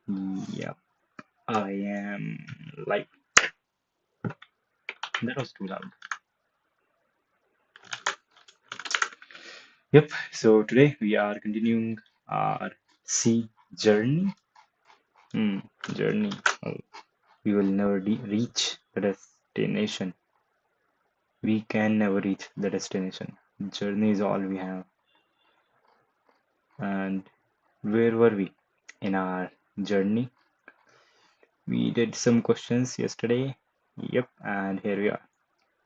Yep, I am like that was too loud. Yep, so today we are continuing our sea journey. Hmm, journey. Oh, we will never reach the destination. We can never reach the destination. Journey is all we have. And where were we in our journey? We did some questions yesterday. Yep, and here we are.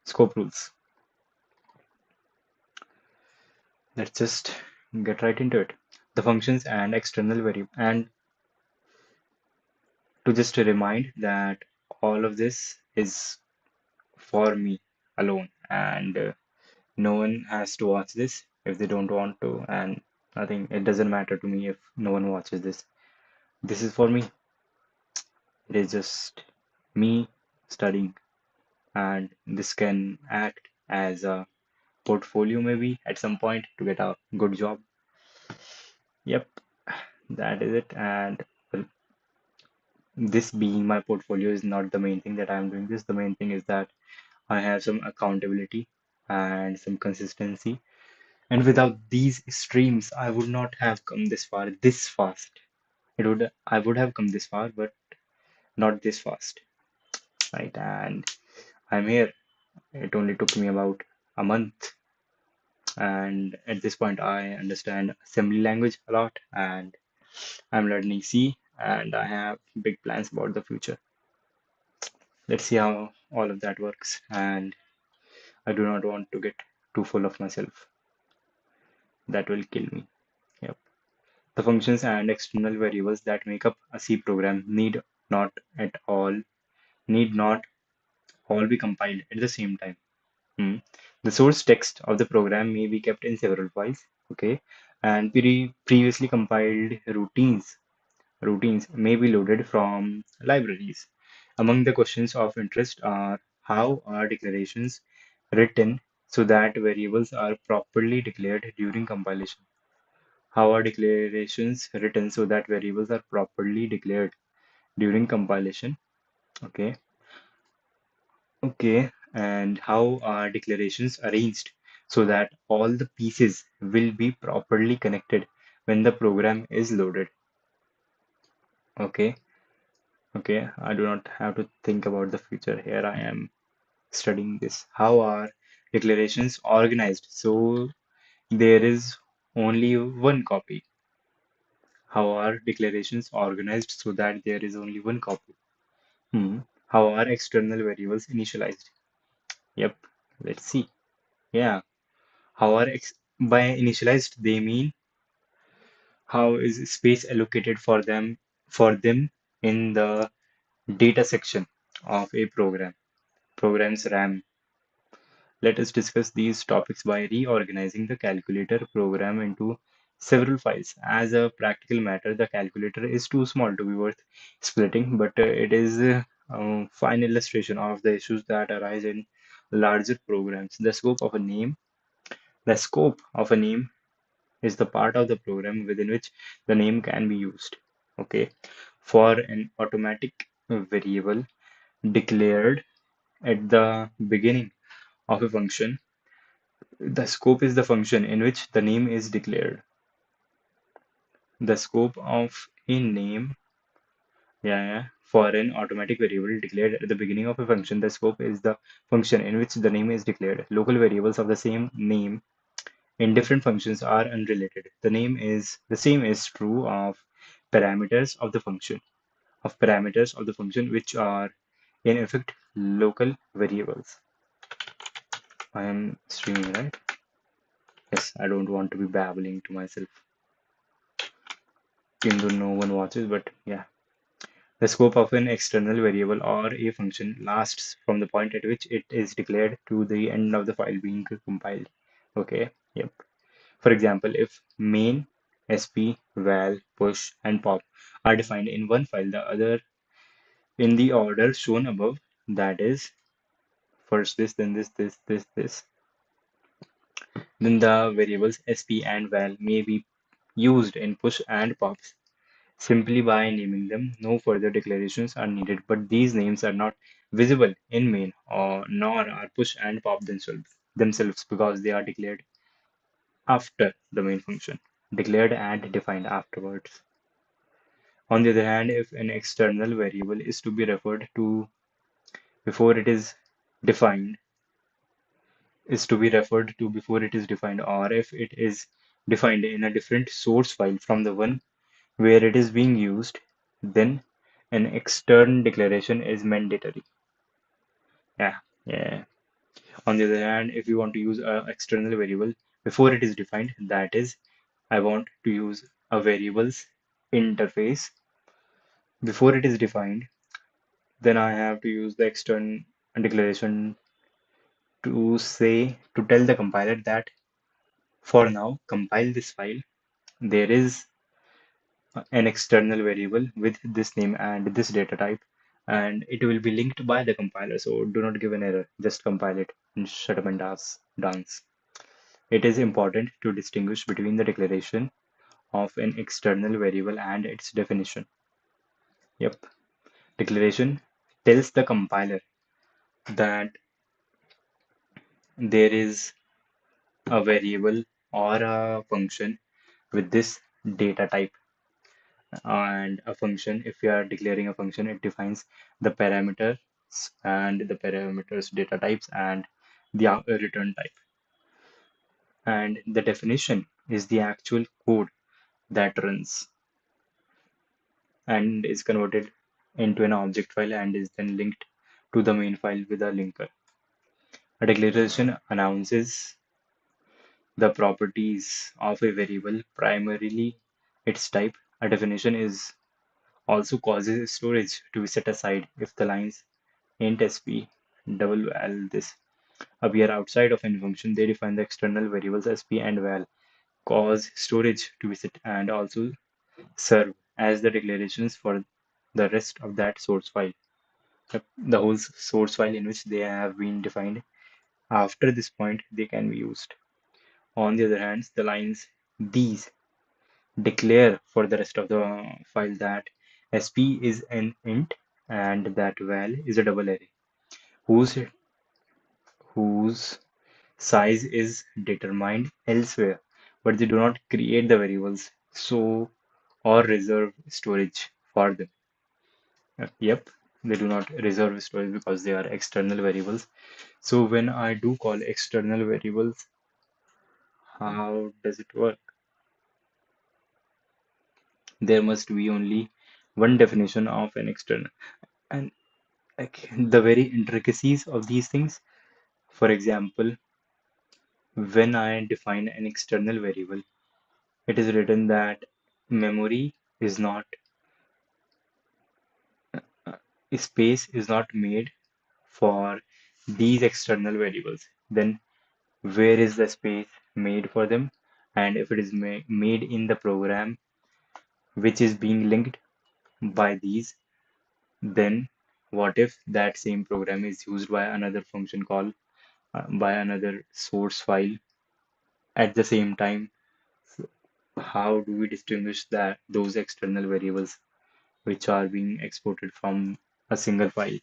Scope rules. Let's just get right into it. The functions and external variable. And to just remind that all of this is for me alone, and no one has to watch this if they don't want to, and nothing. It doesn't matter to me if no one watches this. This is for me. It is just me studying, and this can act as a portfolio maybe at some point to get a good job. Yep, that is it. And well, this being my portfolio is not the main thing that I'm doing this. The main thing is that I have some accountability and some consistency. And without these streams, I would not have come this far this fast. I would have come this far, but not this fast, right? And I'm here. It only took me about a month, and at this point, I understand assembly language a lot, and I'm learning C, and I have big plans about the future. Let's see how all of that works, and I do not want to get too full of myself. That will kill me. Yep. The functions and external variables that make up a C program not at all need not all be compiled at the same time. Hmm. The source text of the program may be kept in several files, okay, and previously compiled routines may be loaded from libraries. Among the questions of interest are how are declarations written so that variables are properly declared during compilation? How are declarations written so that variables are properly declared during compilation? Okay. Okay. And how are declarations arranged so that all the pieces will be properly connected when the program is loaded? Okay. Okay. I do not have to think about the future. Here I am studying this. How are declarations organized so there is only one copy? How are declarations organized so that there is only one copy? Hmm. How are external variables initialized? Yep. Let's see. Yeah. How are by initialized they mean how is space allocated for them in the data section of a program's RAM. Let us discuss these topics by reorganizing the calculator program into several files. As a practical matter, the calculator is too small to be worth splitting, but it is a fine illustration of the issues that arise in larger programs. The scope of a name is the part of the program within which the name can be used. Okay, for an automatic variable declared at the beginning of a function, the scope is the function in which the name is declared. The scope of a name, yeah, for an automatic variable declared at the beginning of a function, the scope is the function in which the name is declared. Local variables of the same name in different functions are unrelated. The same is true of parameters of the function which are in effect local variables. I am streaming, right? Yes, I don't want to be babbling to myself, even though no one watches, but yeah. The scope of an external variable or a function lasts from the point at which it is declared to the end of the file being compiled. Okay, yep. For example, if main, sp, val, push, and pop are defined in one file, the other in the order shown above, that is, first this, then this, then the variables sp and val may be used in push and pops simply by naming them. No further declarations are needed, but these names are not visible in main or nor are push and pop themselves because they are declared after the main function, declared and defined afterwards. On the other hand, if an external variable is to be referred to before it is defined, before it is defined, or if it is defined in a different source file from the one where it is being used, then an external declaration is mandatory. Yeah, yeah. On the other hand, if you want to use an external variable before it is defined, that is, I want to use a variable's interface before it is defined, then I have to use the external declaration to tell the compiler that for now, compile this file. There is an external variable with this name and this data type, and it will be linked by the compiler. So do not give an error, just compile it and shut up and dance. It is important to distinguish between the declaration of an external variable and its definition. Yep, declaration tells the compiler that there is a variable or a function with this data type, and a function, if you are declaring a function, it defines the parameters and the parameters data types and the return type, and the definition is the actual code that runs and is converted into an object file and is then linked to the main file with a linker. A declaration announces the properties of a variable, primarily its type. A definition is also causes storage to be set aside if the lines int sp double val this appear outside of any function. They define the external variables sp and val, cause storage to be set, and also serve as the declarations for the rest of that source file. The whole source file in which they have been defined. After this point, they can be used. On the other hand, the lines these declare for the rest of the file that sp is an int and that val is a double array whose whose size is determined elsewhere, but they do not create the variables so or reserve storage for them. Yep, they do not reserve storage because they are external variables. So when I do call external variables, how does it work? There must be only one definition of an external, and like the very intricacies of these things. For example, when I define an external variable, it is written that memory is not space is not made for these external variables. Then where is the space made for them? And if it is made in the program which is being linked by these, then what if that same program is used by another function call by another source file at the same time? So how do we distinguish that those external variables which are being exported from a single file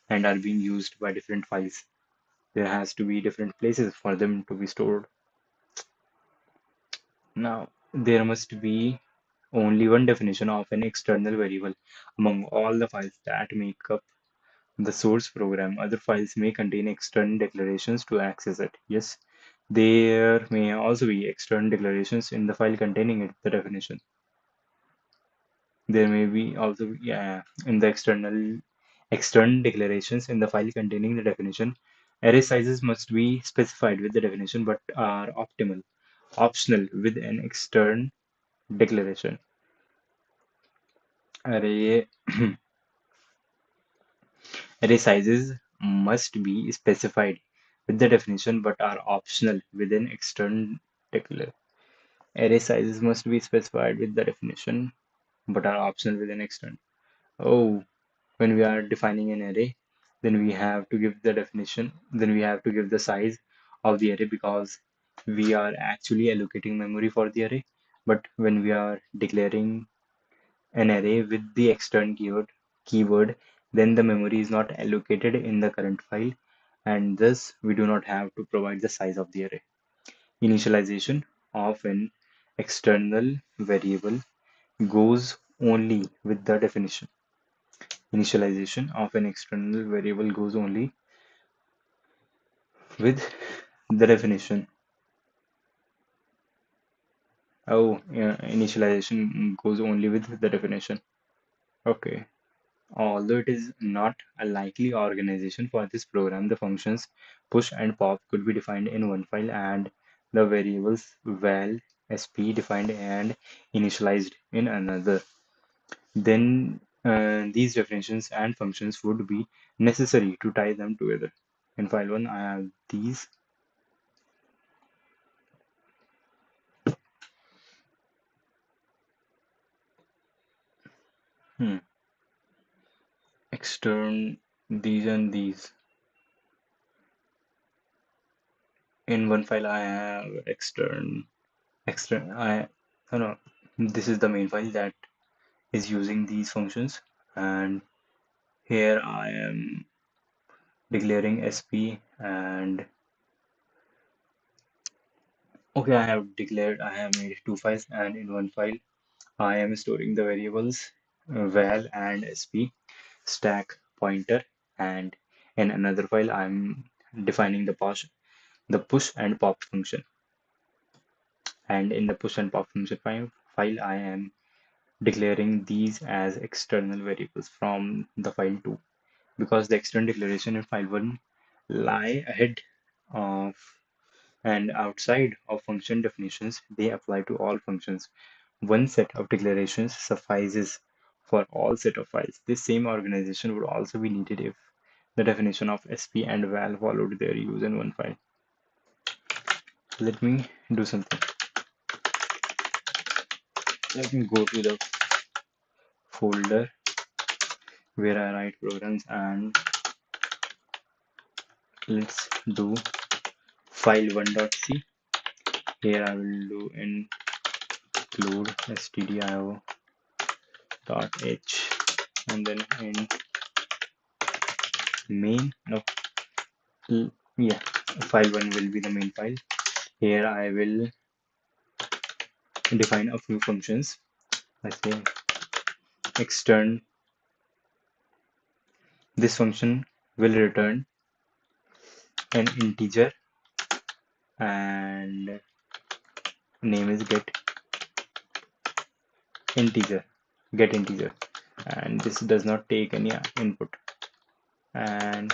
and are being used by different files? There has to be different places for them to be stored. Now, there must be only one definition of an external variable among all the files that make up the source program. Other files may contain external declarations to access it. Yes, there may also be external declarations in the file containing it, the definition. There may be also, yeah, in the external declarations in the file containing the definition. Array sizes must be specified with the definition but are optional with an external declaration. Array array sizes must be specified with the definition but are optional with an external declaration. Array sizes must be specified with the definition but are optional with an external. Oh, when we are defining an array, then we have to give the definition, then we have to give the size of the array because we are actually allocating memory for the array. But when we are declaring an array with the external keyword, then the memory is not allocated in the current file, and thus we do not have to provide the size of the array. Initialization of an external variable goes only with the definition. Initialization of an external variable goes only with the definition. Oh, yeah, initialization goes only with the definition. Okay. Although it is not a likely organization for this program, the functions push and pop could be defined in one file and the variables val, sp defined and initialized in another. Then these definitions and functions would be necessary to tie them together. In file 1, I have these. Hmm. Extern these and these. In one file, I have extern. No, no. This is the main file that is using these functions, and here I am declaring sp and okay, I have made two files, and in one file I am storing the variables val and sp stack pointer, and in another file I'm defining the push and pop function, and in the push and pop function file I am declaring these as external variables from the file 2, because the external declaration in file 1 lie ahead of and outside of function definitions. They apply to all functions. One set of declarations suffices for all set of files. This same organization would also be needed if the definition of sp and val followed their use in one file. Let me do something. Let me go to the folder where I write programs, and let's do file1.c. Here I will do include stdio.h and then int main. No, yeah, file1 will be the main file. Here I will define a few functions. I say extern. This function will return an integer, and name is integer get integer, and this does not take any input. And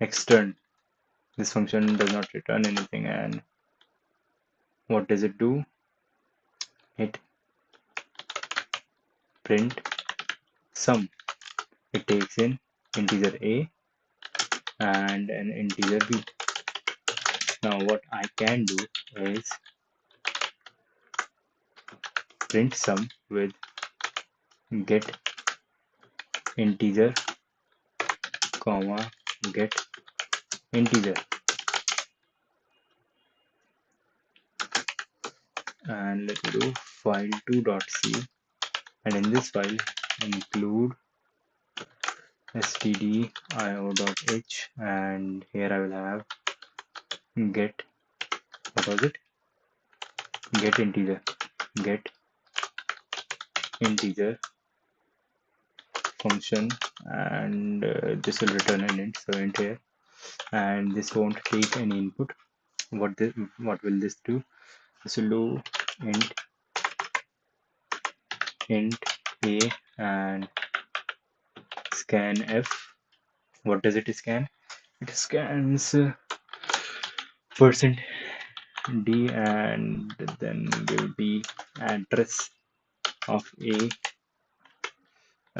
extern, this function does not return anything, and what does it do? It print sum. It takes in integer a and an integer b. Now what I can do is print sum with get integer comma get integer, and let me do file2.c, and in this file include stdio.h, and here I will have get, what was it, get integer function, and this will return an int, so int here, and this won't take any input. What will this do? This will do int a and scanf. What does it scan? It scans percent %d and then give the address of a,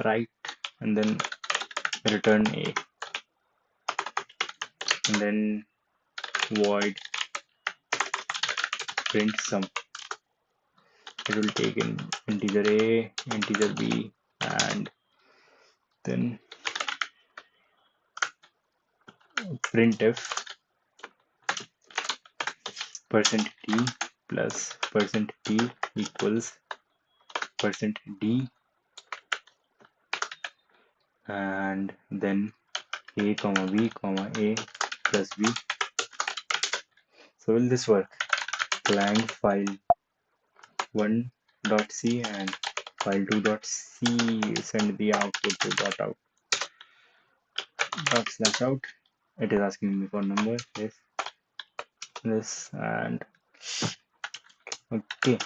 right, and then return a, and then void print sum. It will take in integer a, integer b, and then printf %t plus %t equals %d and then a comma b comma a plus b. So will this work? Clang file 1.c and file 2.c send the output to dot out dot slash out. It is asking me for number, this and okay.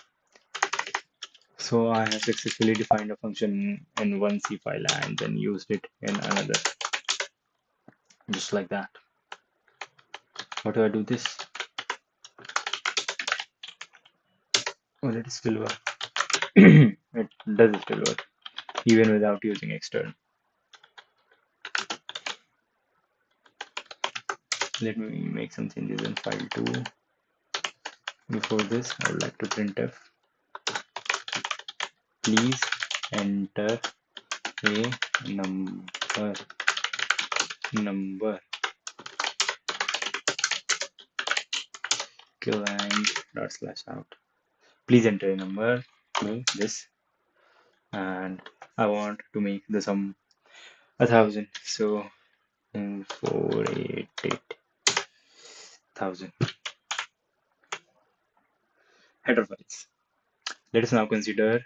So I have successfully defined a function in one C file and then used it in another, just like that. What do I do this? Well, it still work. It does still work, even without using external. Let me make some changes in file 2. Before this, I would like to printf. Please enter a number clang dot slash out. Please enter a number, this, and I want to make the sum 1,000. So 488,000 header files. Let us now consider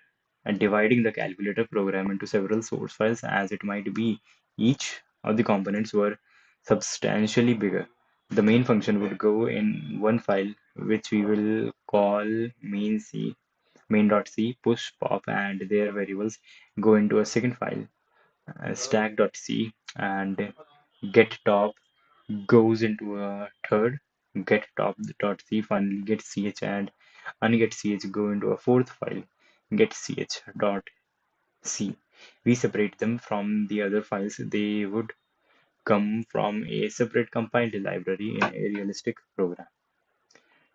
dividing the calculator program into several source files, as it might be each of the components were substantially bigger. The main function would go in one file, which we will call main.c, push, pop, and their variables go into a second file, stack.c, and get top goes into a third, get top.c, finally get ch and unget ch go into a fourth file, get ch.c. We separate them from the other files. They would come from a separate compiled library in a realistic program.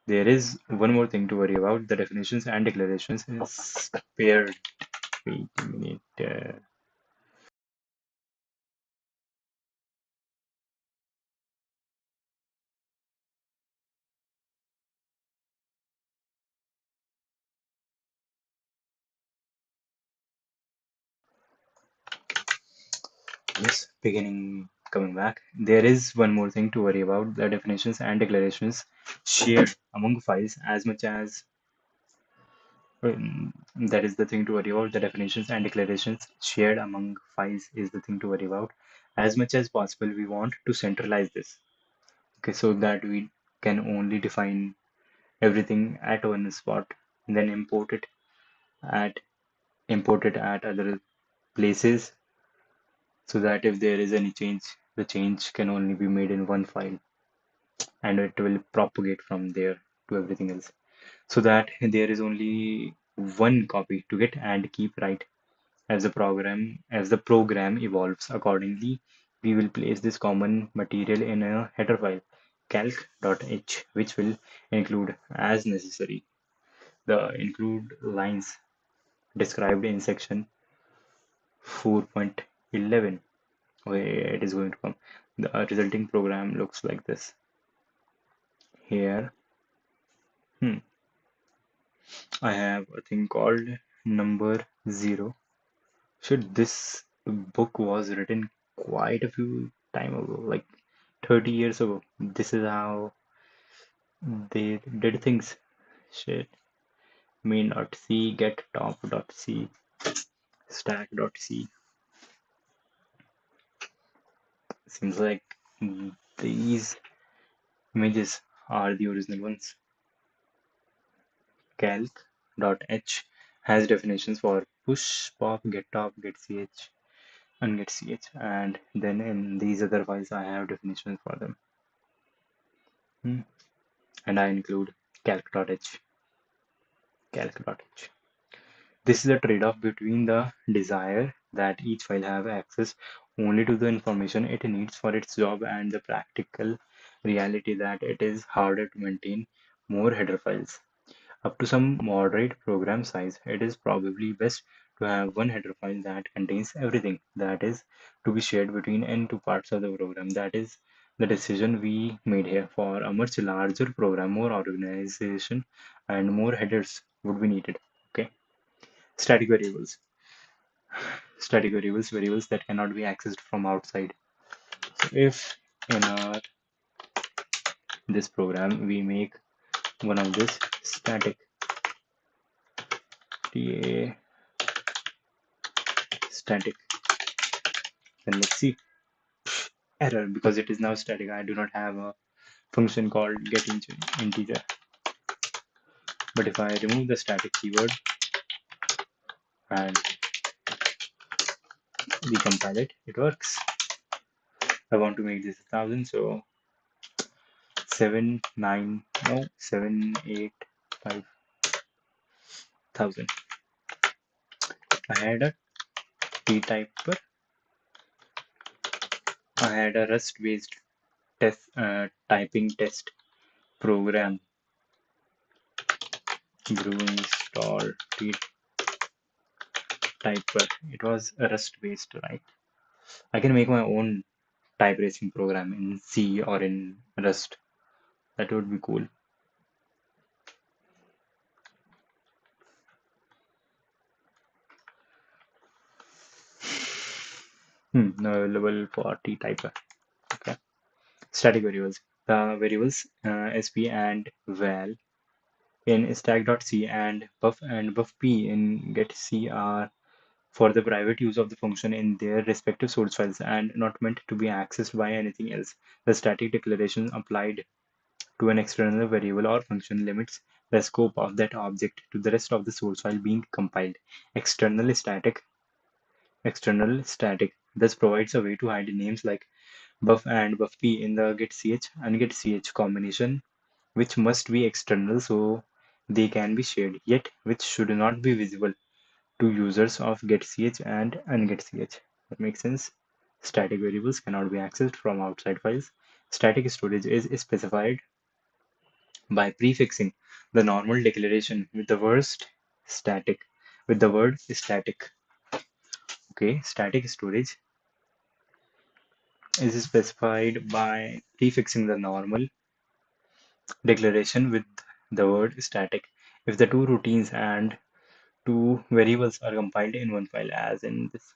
There is one more thing to worry about. The definitions and declarations is paired. Wait a minute. Yes, coming back. There is one more thing to worry about. The definitions and declarations shared among files as much as that is the thing to worry about. The definitions and declarations shared among files is the thing to worry about. As much as possible, we want to centralize this. Okay, so that we can only define everything at one spot, then at import it at other places, so that if there is any change, the change can only be made in one file and it will propagate from there to everything else, so that there is only one copy to get and keep right. As the program evolves accordingly, we will place this common material in a header file, calc.h, which will include, as necessary, the include lines described in section 4.11, where it is going to come. The resulting program looks like this. Here, I have a thing called number zero. Should this book was written quite a few time ago, like 30 years ago. This is how they did things. Shit. Main.c, get top.c, stack.c. Seems like these images are the original ones. Calc.h has definitions for push, pop, get top, get ch, unget ch, and then in these other files I have definitions for them. And I include calc.h. calc.h. This is a trade-off between the desire that each file have access only to the information it needs for its job and the practical reality that it is harder to maintain more header files. Up to some moderate program size, it is probably best to have one header file that contains everything that is to be shared between n two parts of the program. That is the decision we made here. For a much larger program, more organization and more headers would be needed. Okay. Static variables. Static variables, variables that cannot be accessed from outside. So if in our this program we make one of this static ta static, then let's see error because it is now static. I do not have a function called get integer. But if I remove the static keyword and decompile it, it works. I want to make this 1,000, so 7 9 no 7 8 5,000. I had a t-typer. I had a Rust-based test typing test program brew install t-typer. It was a Rust-based, right? I can make my own type racing program in C or in Rust. That would be cool. Available for t-typer. Okay. Static variables. The variables sp and val in stack.c and buff.p in getc are for the private use of the function in their respective source files and not meant to be accessed by anything else. The static declaration applied to an external variable or function limits the scope of that object to the rest of the source file being compiled. External static thus provides a way to hide names like buff and buff.p in the getch and getch combination, which must be external so they can be shared, yet which should not be visible to users of getch and ungetch. That makes sense. Static variables cannot be accessed from outside files. Static storage is specified by prefixing the normal declaration with the word static. Okay, static storage is specified by prefixing the normal declaration with the word static. If the two routines and two variables are compiled in one file, as in this,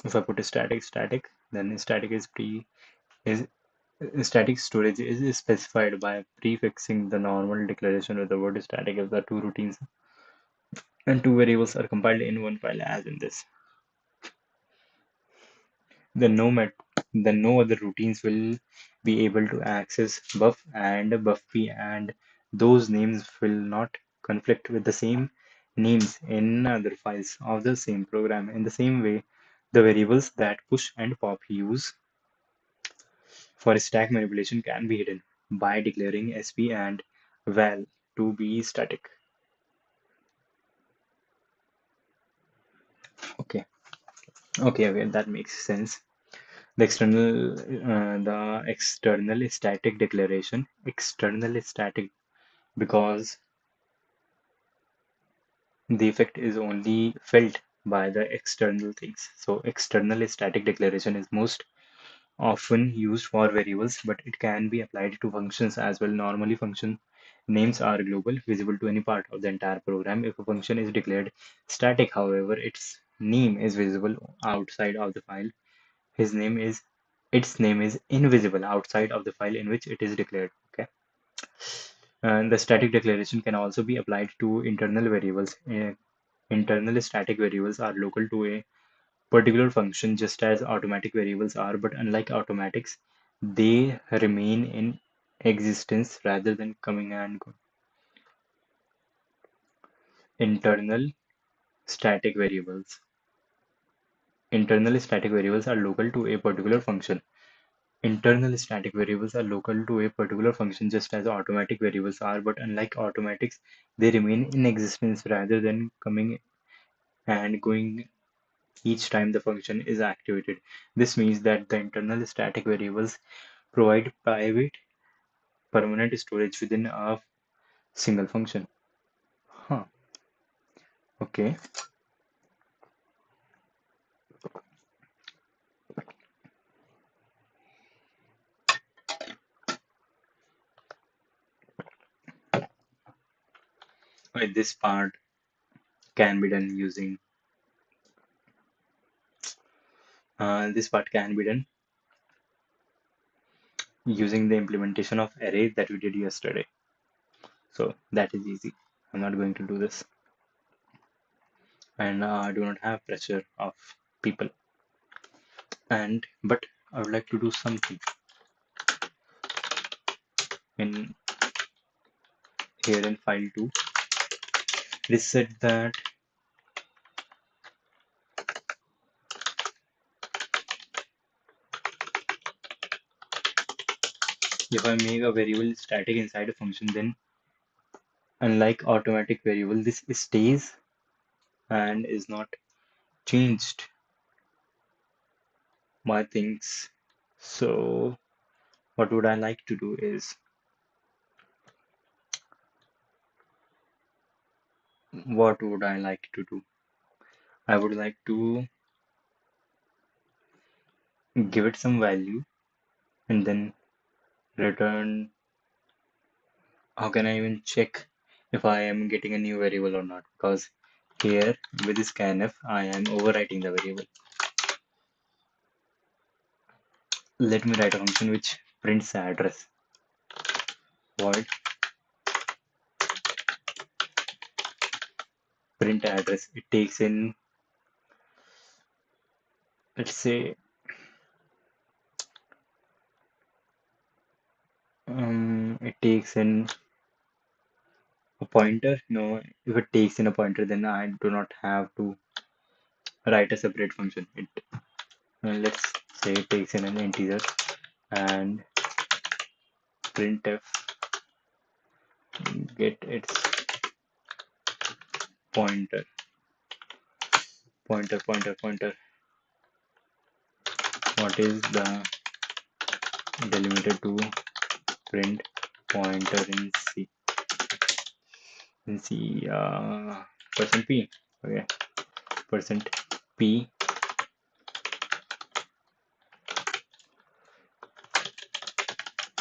if I put a static, then is static storage is specified by prefixing the normal declaration with the word static if the two routines and two variables are compiled in one file, as in this. Then no other routines will be able to access buff and buffp, and those names will not conflict with the same names in other files of the same program. In the same way, the variables that push and pop use for stack manipulation can be hidden by declaring sp and val to be static. Okay, okay, that makes sense. The external static declaration, external static because the effect is only felt by the external things. So external static declaration is most often used for variables, but it can be applied to functions as well. Normally, function names are global, visible to any part of the entire program. If a function is declared static, however, its name is visible outside of the file. His name is its name is invisible outside of the file in which it is declared. Okay. And the static declaration can also be applied to internal variables. Internal static variables are local to a particular function just as automatic variables are, but unlike automatics, they remain in existence rather than coming and going. Internal static variables. Internal static variables are local to a particular function. Internal static variables are local to a particular function just as automatic variables are, but unlike automatics, they remain in existence rather than coming and going each time the function is activated. This means that the internal static variables provide private permanent storage within a single function. Huh. Okay. This part can be done using this part can be done using the implementation of array that we did yesterday. So that is easy. I'm not going to do this, and I do not have pressure of people. And but I would like to do something in here in file 2. It is said that if I make a variable static inside a function, then unlike automatic variable, this stays and is not changed by things. So what would I like to do is what would I like to do? I would like to give it some value and then return. How can I even check if I am getting a new variable or not? Because here with this scanf, I am overwriting the variable. Let me write a function which prints the address. Void print address. It takes in, let's say, it takes in a pointer. No, if it takes in a pointer, then I do not have to write a separate function. It let's say it takes in an integer and printf get its pointer pointer. What is the delimiter to print pointer in C? In C, percent %p. Okay, percent %p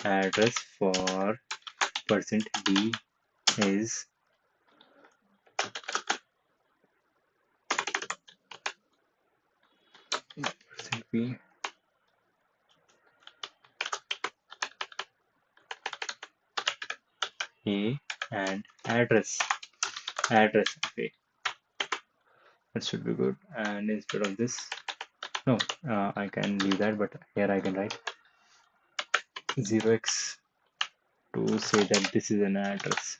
address for percent %d is percent %p a and address. Okay, that should be good. And instead of this, no, I can leave that, but here I can write 0x to say that this is an address.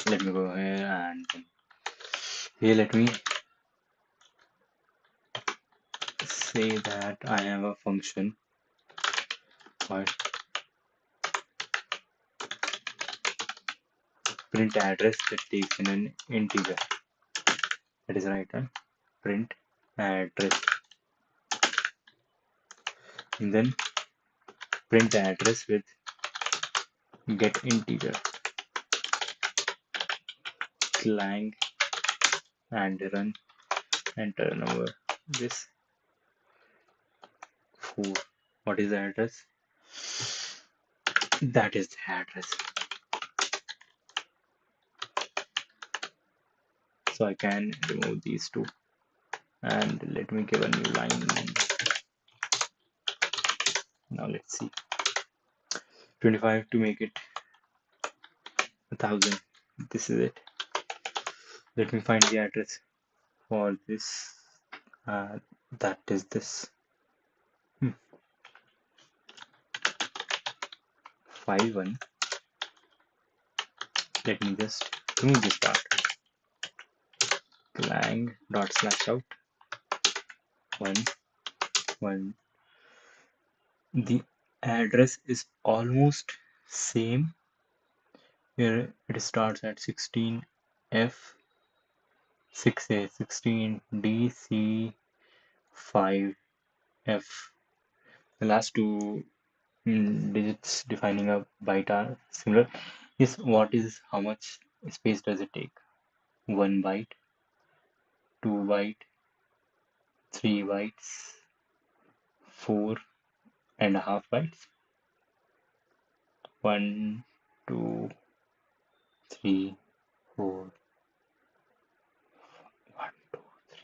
Let me go here and here let me say that I have a function called print address that takes in an integer. That is right, huh? Print address, and then print address with get integer clang and run enter number this 4. What is the address? That is the address. So I can remove these two and let me give a new line. Now let's see, 25 to make it 1000. This is it. Let me find the address for this. That is this. File 1. Let me just remove this part. Clang dot slash out 1 1. The address is almost same. Here it starts at 16F 6A 16DC 5F. The last two digits defining a byte are similar. Is what is how much space does it take? 1 byte, 2 byte, 3 bytes, 4.5 bytes. 1, 2, 3, 4, 1, 2, 3,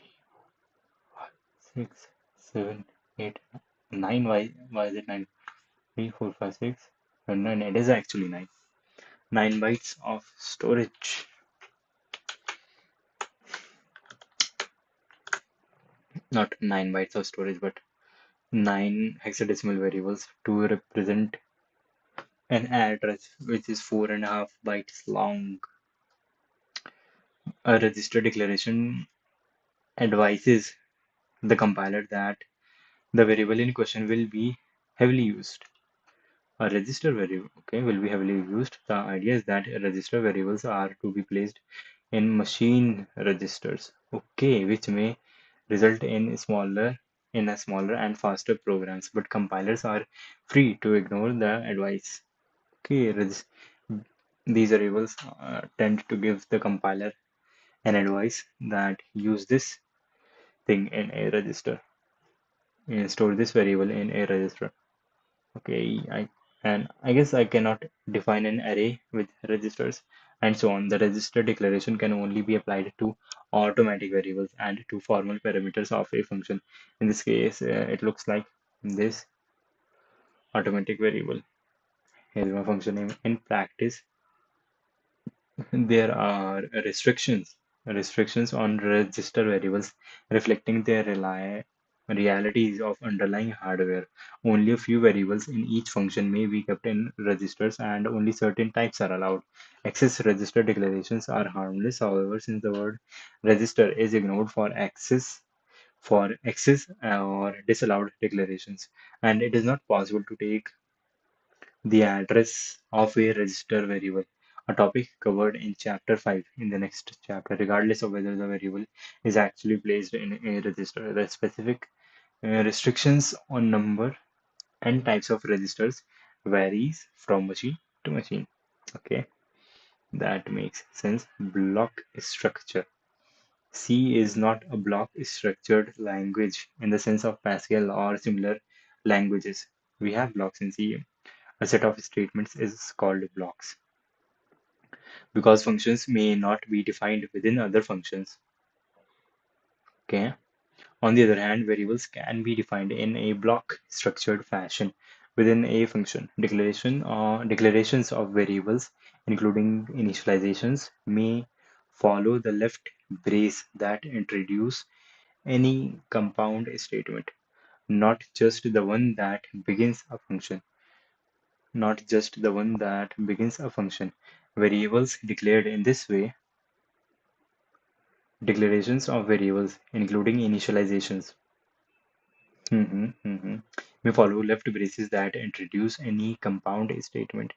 5, 6, 7, 8, 9. Why is it 9? 3, 4, 5, 6, and 9. It is actually 9. 9 bytes of storage. Not 9 bytes of storage, but 9 hexadecimal variables to represent an address which is 4.5 bytes long. A register declaration advises the compiler that the variable in question will be heavily used. A register variable, okay, will be heavily used. The idea is that register variables are to be placed in machine registers, okay, which may result in a smaller and faster programs, but compilers are free to ignore the advice. Okay, these variables tend to give the compiler an advice that use this thing in a register, store this variable in a register. Okay, I guess I cannot define an array with registers and so on. The register declaration can only be applied to automatic variables and to formal parameters of a function. In this case, it looks like this automatic variable. Here's my function name. In practice, there are restrictions on register variables reflecting their realities of underlying hardware. Only a few variables in each function may be kept in registers, and only certain types are allowed. Access register declarations are harmless, however, since the word register is ignored for access or disallowed declarations, and it is not possible to take the address of a register variable, a topic covered in chapter 5 in the next chapter, regardless of whether the variable is actually placed in a register. The specific restrictions on number and types of registers varies from machine to machine. Okay, that makes sense. Block structure. C is not a block structured language in the sense of Pascal or similar languages. We have blocks in C. A set of statements is called blocks because functions may not be defined within other functions. Okay. On the other hand, variables can be defined in a block structured fashion within a function. Declarations of variables, including initializations, may follow the left brace that introduce any compound statement, not just the one that begins a function. Not just the one that begins a function. Variables declared in this way, declarations of variables, including initializations, may follow left braces that introduce any compound statement.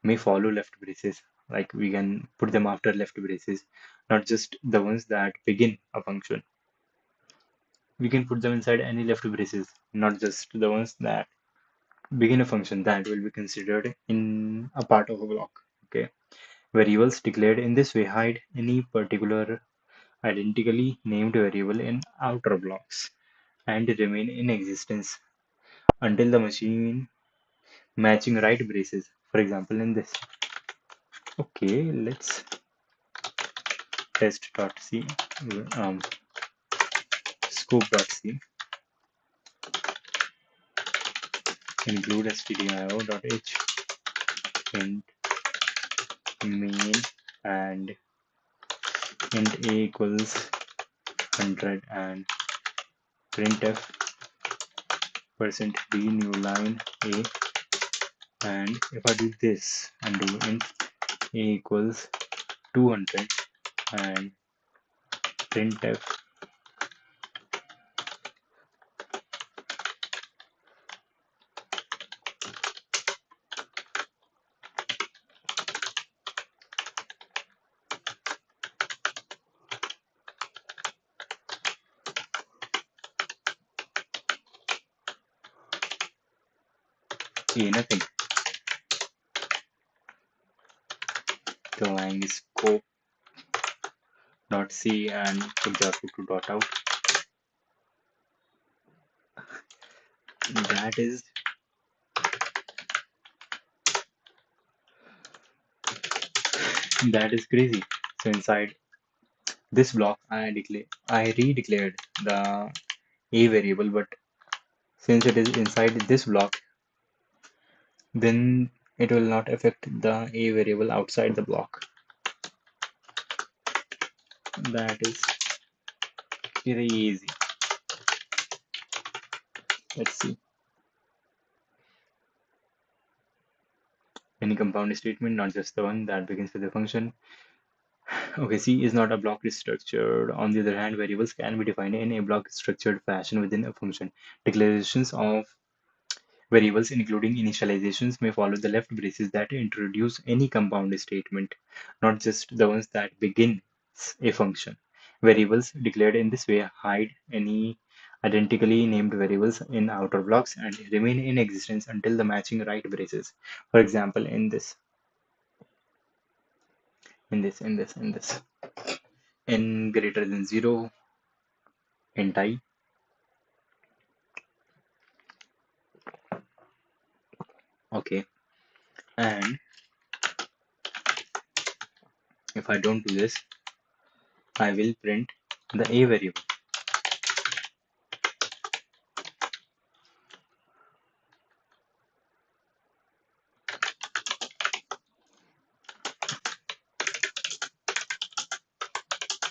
May follow left braces, like we can put them after left braces, not just the ones that begin a function. We can put them inside any left braces, not just the ones that begin a function that will be considered in a part of a block. Okay. Variables declared in this way hide any particular identically named variable in outer blocks and remain in existence until the machine matching right braces. For example, in this. Okay, let's test.c, um, scope.c, include stdio.h, int main, and int a equals 100 and printf %d new line a. And if I do this and do int a equals 200 and printf a nothing, drawing scope.c and put the output to dot out. That is crazy. So inside this block, I redeclared the a variable, but since it is inside this block, then it will not affect the a variable outside the block. That is very easy. Let's see. Any compound statement, not just the one that begins with a function. Okay, C is not a block structured. On the other hand, variables can be defined in a block structured fashion within a function. Declarations of variables, including initializations, may follow the left braces that introduce any compound statement, not just the ones that begin a function. Variables declared in this way hide any identically named variables in outer blocks and remain in existence until the matching right braces. For example, in this, n greater than 0, int I, okay, and if I don't do this, I will print the a variable.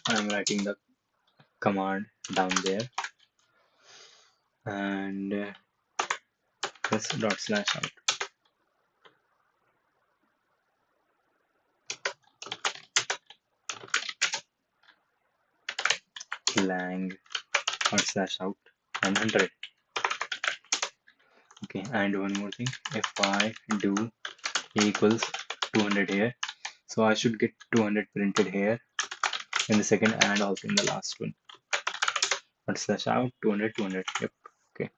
I'm writing the command down there, and this dot slash out lang dot slash out and enter it. Okay, and one more thing, if I do equals 200 here, so I should get 200 printed here in the second and also in the last one. Dot slash out 200 200. Yep. Okay.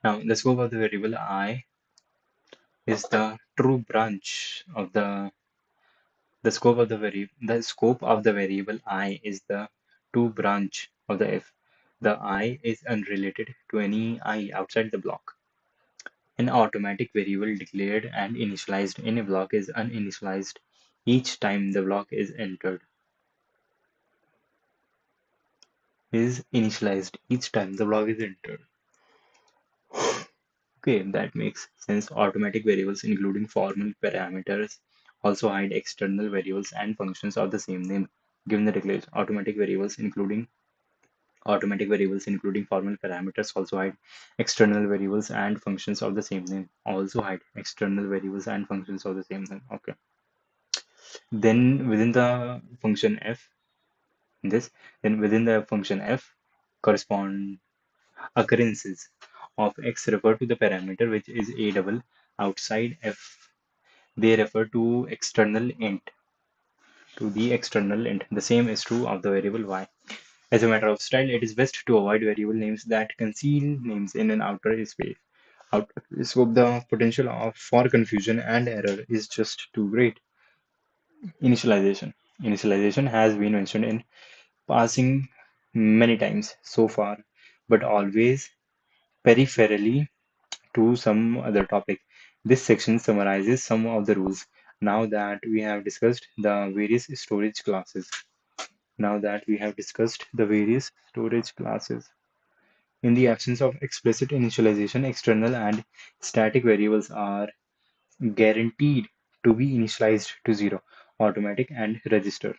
Now the scope of the variable I is the true branch of the scope of the variable I is the to branch of the f. The I is unrelated to any I outside the block. An automatic variable declared and initialized in a block is uninitialized each time the block is entered. Is initialized each time the block is entered. Okay, that makes sense. Automatic variables, including formal parameters, also hide external variables and functions of the same name. Given the declaration, automatic variables including formal parameters also hide external variables and functions of the same name. Also hide external variables and functions of the same name. Okay. Then within the function f, this, then within the function f, correspond occurrences of x refer to the parameter which is a double outside f. They refer to the external int. The same is true of the variable y. As a matter of style, it is best to avoid variable names that conceal names in an outer space. Outer scope, the potential for confusion and error is just too great. Initialization. Initialization has been mentioned in passing many times so far, but always peripherally to some other topic. This section summarizes some of the rules. Now that we have discussed the various storage classes, in the absence of explicit initialization, external and static variables are guaranteed to be initialized to 0, automatic and register.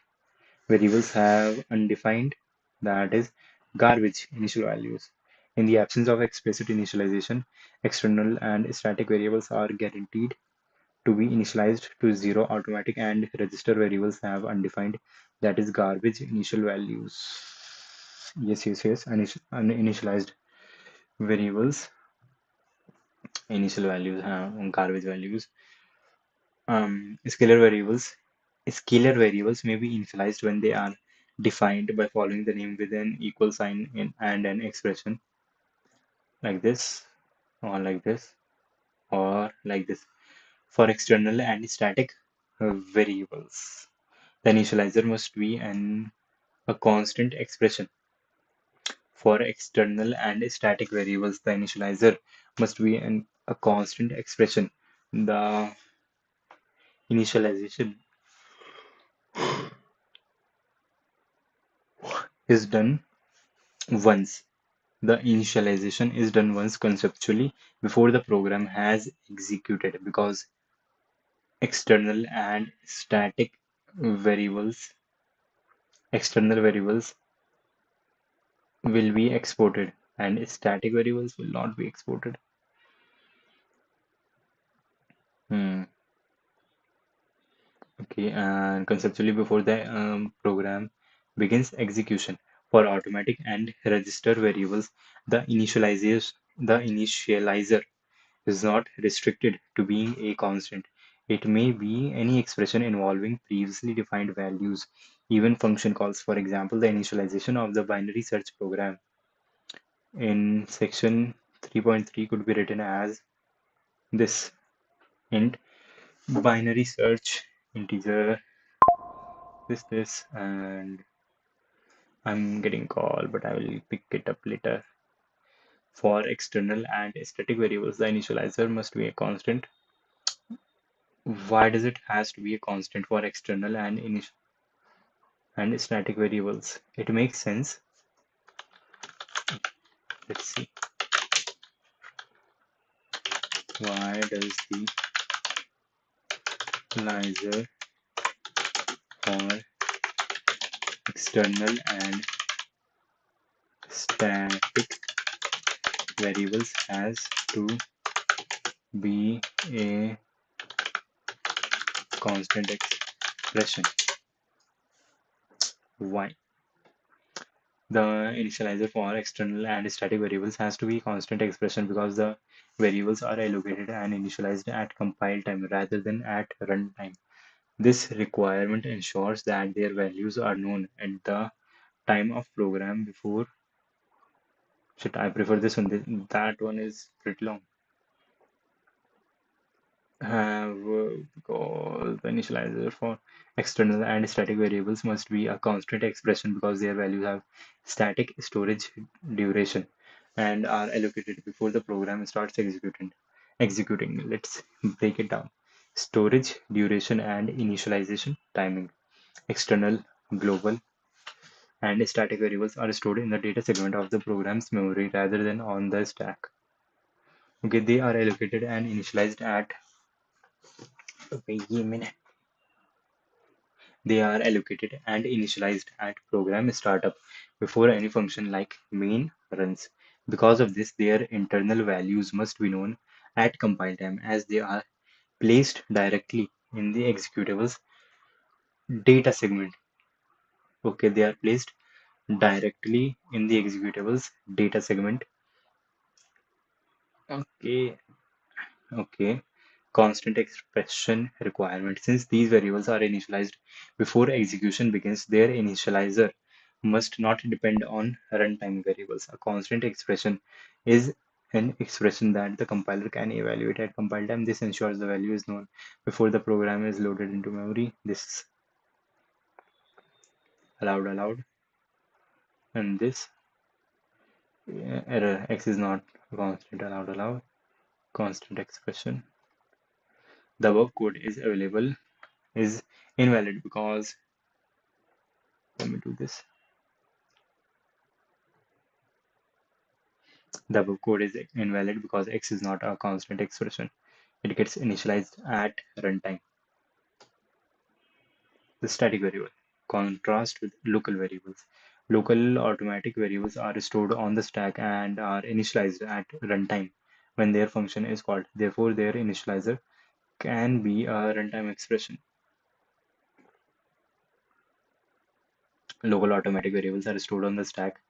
Variables have undefined, that is, garbage initial values. In the absence of explicit initialization, external and static variables are guaranteed to be initialized to 0, automatic and register variables have undefined, that is, garbage initial values. Yes, uninitialized variables, initial values have garbage values. Scalar variables. Scalar variables may be initialized when they are defined by following the name with an equal sign and an expression like this, or like this, or like this. For external and static variables, the initializer must be a constant expression. For external and static variables, the initializer must be a constant expression. The initialization is done once. The initialization is done once conceptually before the program has executed because external and static variables external variables will be exported and static variables will not be exported. Hmm. Okay, and conceptually before the program begins execution for automatic and register variables, the initializer is not restricted to being a constant. It may be any expression involving previously defined values, even function calls. For example, the initialization of the binary search program in section 3.3 could be written as this: int binary search integer this, and I'm getting call, but I will pick it up later. For external and static variables, the initializer must be a constant. Why does it has to be a constant for external and static variables? It makes sense. Let's see. Why does the initializer for external and static variables has to be a constant expression? Why? The initializer for external and static variables has to be constant expression because the variables are allocated and initialized at compile time rather than at runtime. This requirement ensures that their values are known at the time of program before. Shit, I prefer this one. That one is pretty long. Have because the initializer for external and static variables must be a constant expression because their values have static storage duration and are allocated before the program starts executing. Let's break it down. Storage duration and initialization timing. External, global, and static variables are stored in the data segment of the program's memory rather than on the stack. Okay, they are allocated and initialized at. Wait a minute. They are allocated and initialized at program startup before any function like main runs. Because of this, their internal values must be known at compile time as they are placed directly in the executable's data segment. Okay, they are placed directly in the executable's data segment. Okay, okay. Constant expression requirement. Since these variables are initialized before execution begins, their initializer must not depend on runtime variables. A constant expression is an expression that the compiler can evaluate at compile time. This ensures the value is known before the program is loaded into memory. This is allowed, and this error x is not a constant allowed, constant expression. The above code is invalid because, let me do this. The above code is invalid because x is not a constant expression. It gets initialized at runtime. The static variable. Contrast with local variables. Local automatic variables are stored on the stack and are initialized at runtime when their function is called. Therefore, their initializer can be a runtime expression. Local automatic variables are stored on the stack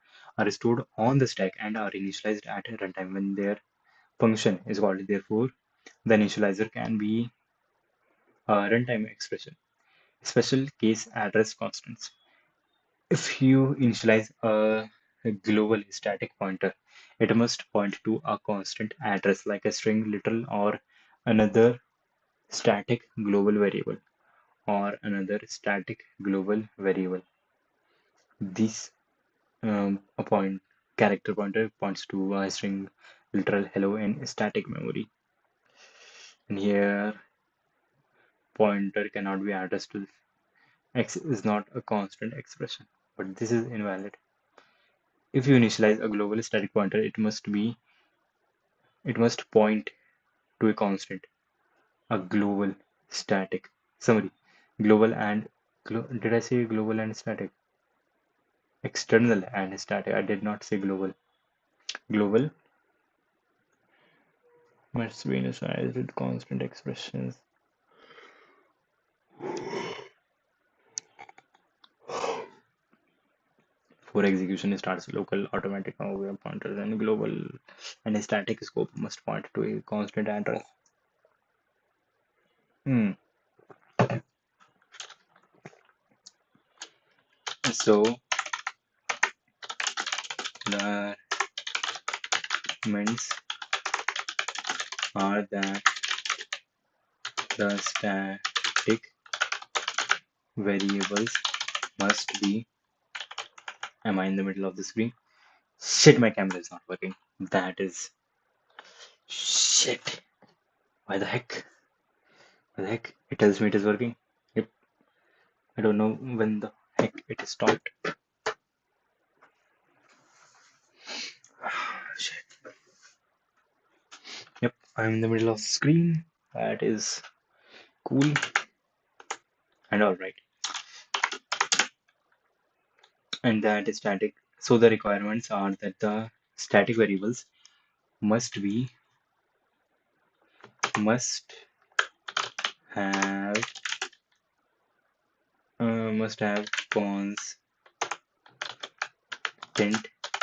and are initialized at runtime when their function is called. Therefore, the initializer can be a runtime expression. Special case address constants. If you initialize a global static pointer, it must point to a constant address like a string literal or another static global variable or another static global variable. This a point character pointer points to a string literal hello in static memory. And here pointer cannot be addressed to x is not a constant expression, but this is invalid. If you initialize a global static pointer, it must point to a constant, a global static. Summary. Global and did I say global and static? External and static. I did not say global. Global must be initialized with constant expressions. For execution, starts local automatic pointers and global and static scope must point to a constant address. Hmm. So the arguments are that the static variables must be. Am I in the middle of the screen? Shit, my camera is not working. That is shit. Why the heck? Why the heck? It tells me it is working. Yep. I don't know when the heck it is stopped. Shit. Yep, I'm in the middle of the screen. That is cool and alright. And that is static. So the requirements are that the static variables must be must have must have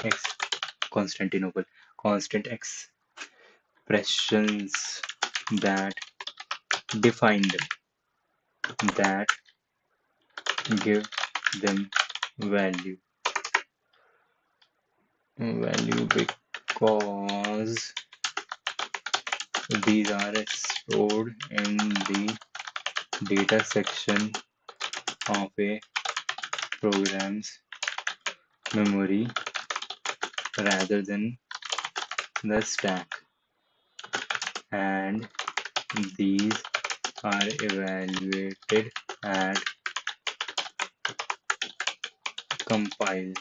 x Constantinople constant expressions that define them, that give them value because these are stored in the data section of a program's memory rather than the stack, and these are evaluated at compile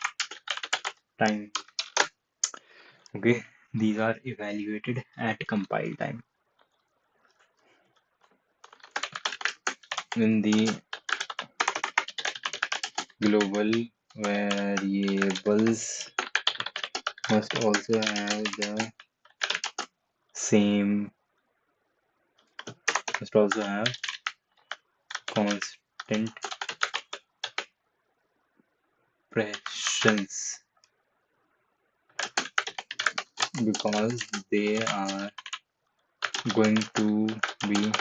time. Okay, these are evaluated at compile time. In the global variables must also have the same must also have constant expressions because they are going to be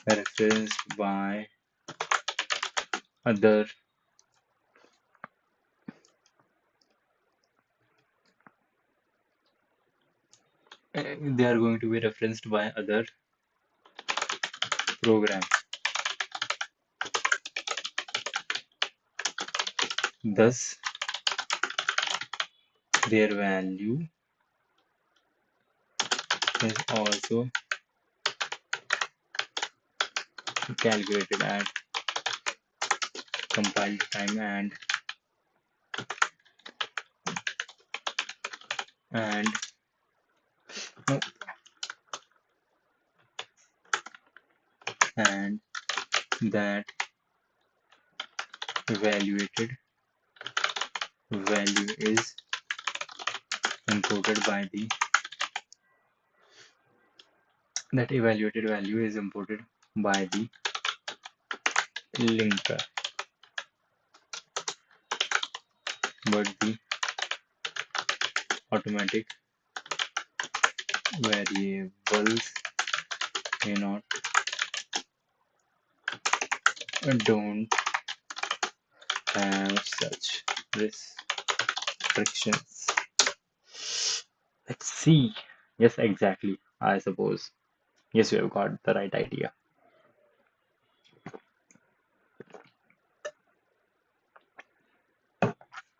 referenced by other they are going to be referenced by other programs. Thus, their value is also calculated at compile time and no, and that evaluated value is imported by the linker, but the automatic variables may not don't have such restrictions. Let's see. Yes, exactly. I suppose. Yes, you have got the right idea.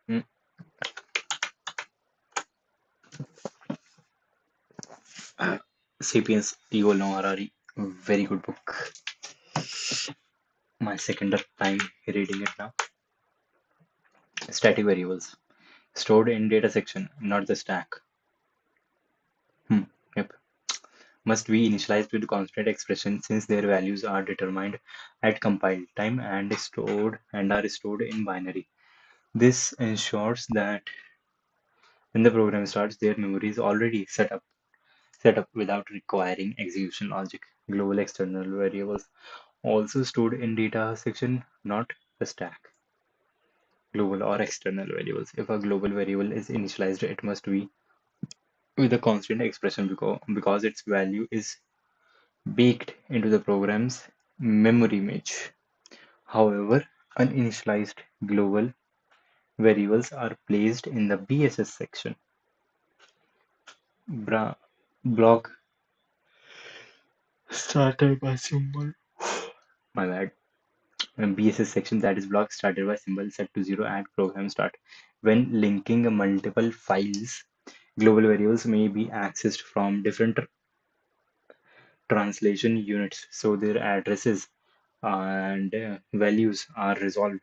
Mm. Sapiens Ego No Harari. Very good book. My second time reading it now. Static variables. stored in data section, not the stack. Hmm. Yep. Must be initialized with constant expression since their values are determined at compile time and are stored in binary. This ensures that when the program starts, their memory is already set up without requiring execution logic. Global external variables also stored in data section, not the stack. Global or external variables. If a global variable is initialized, it must be with a constant expression because its value is baked into the program's memory image. However, uninitialized global variables are placed in the BSS section. Bra block started by symbol. My bad. BSS section, that is block started by symbol set to 0 at program start. When linking multiple files, global variables may be accessed from different translation units, so their addresses and values are resolved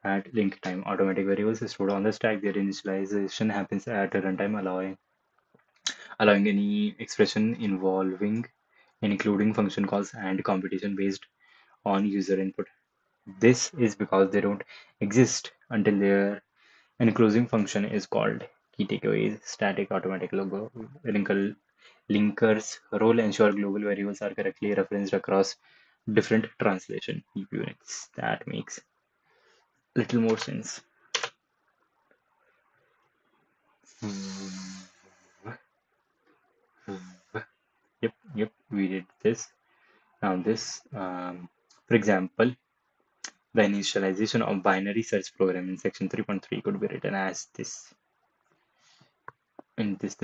at link time. Automatic variables is stored on the stack. Their initialization happens at runtime, allowing any expression involving including function calls and computation based on user input. This is because they don't exist until their enclosing function is called. Key takeaways: static automatic logo linkers role ensure global variables are correctly referenced across different translation units. That makes little more sense. Yep, we did this. Now this, for example, the initialization of binary search program in section 3.3 could be written as this. In this,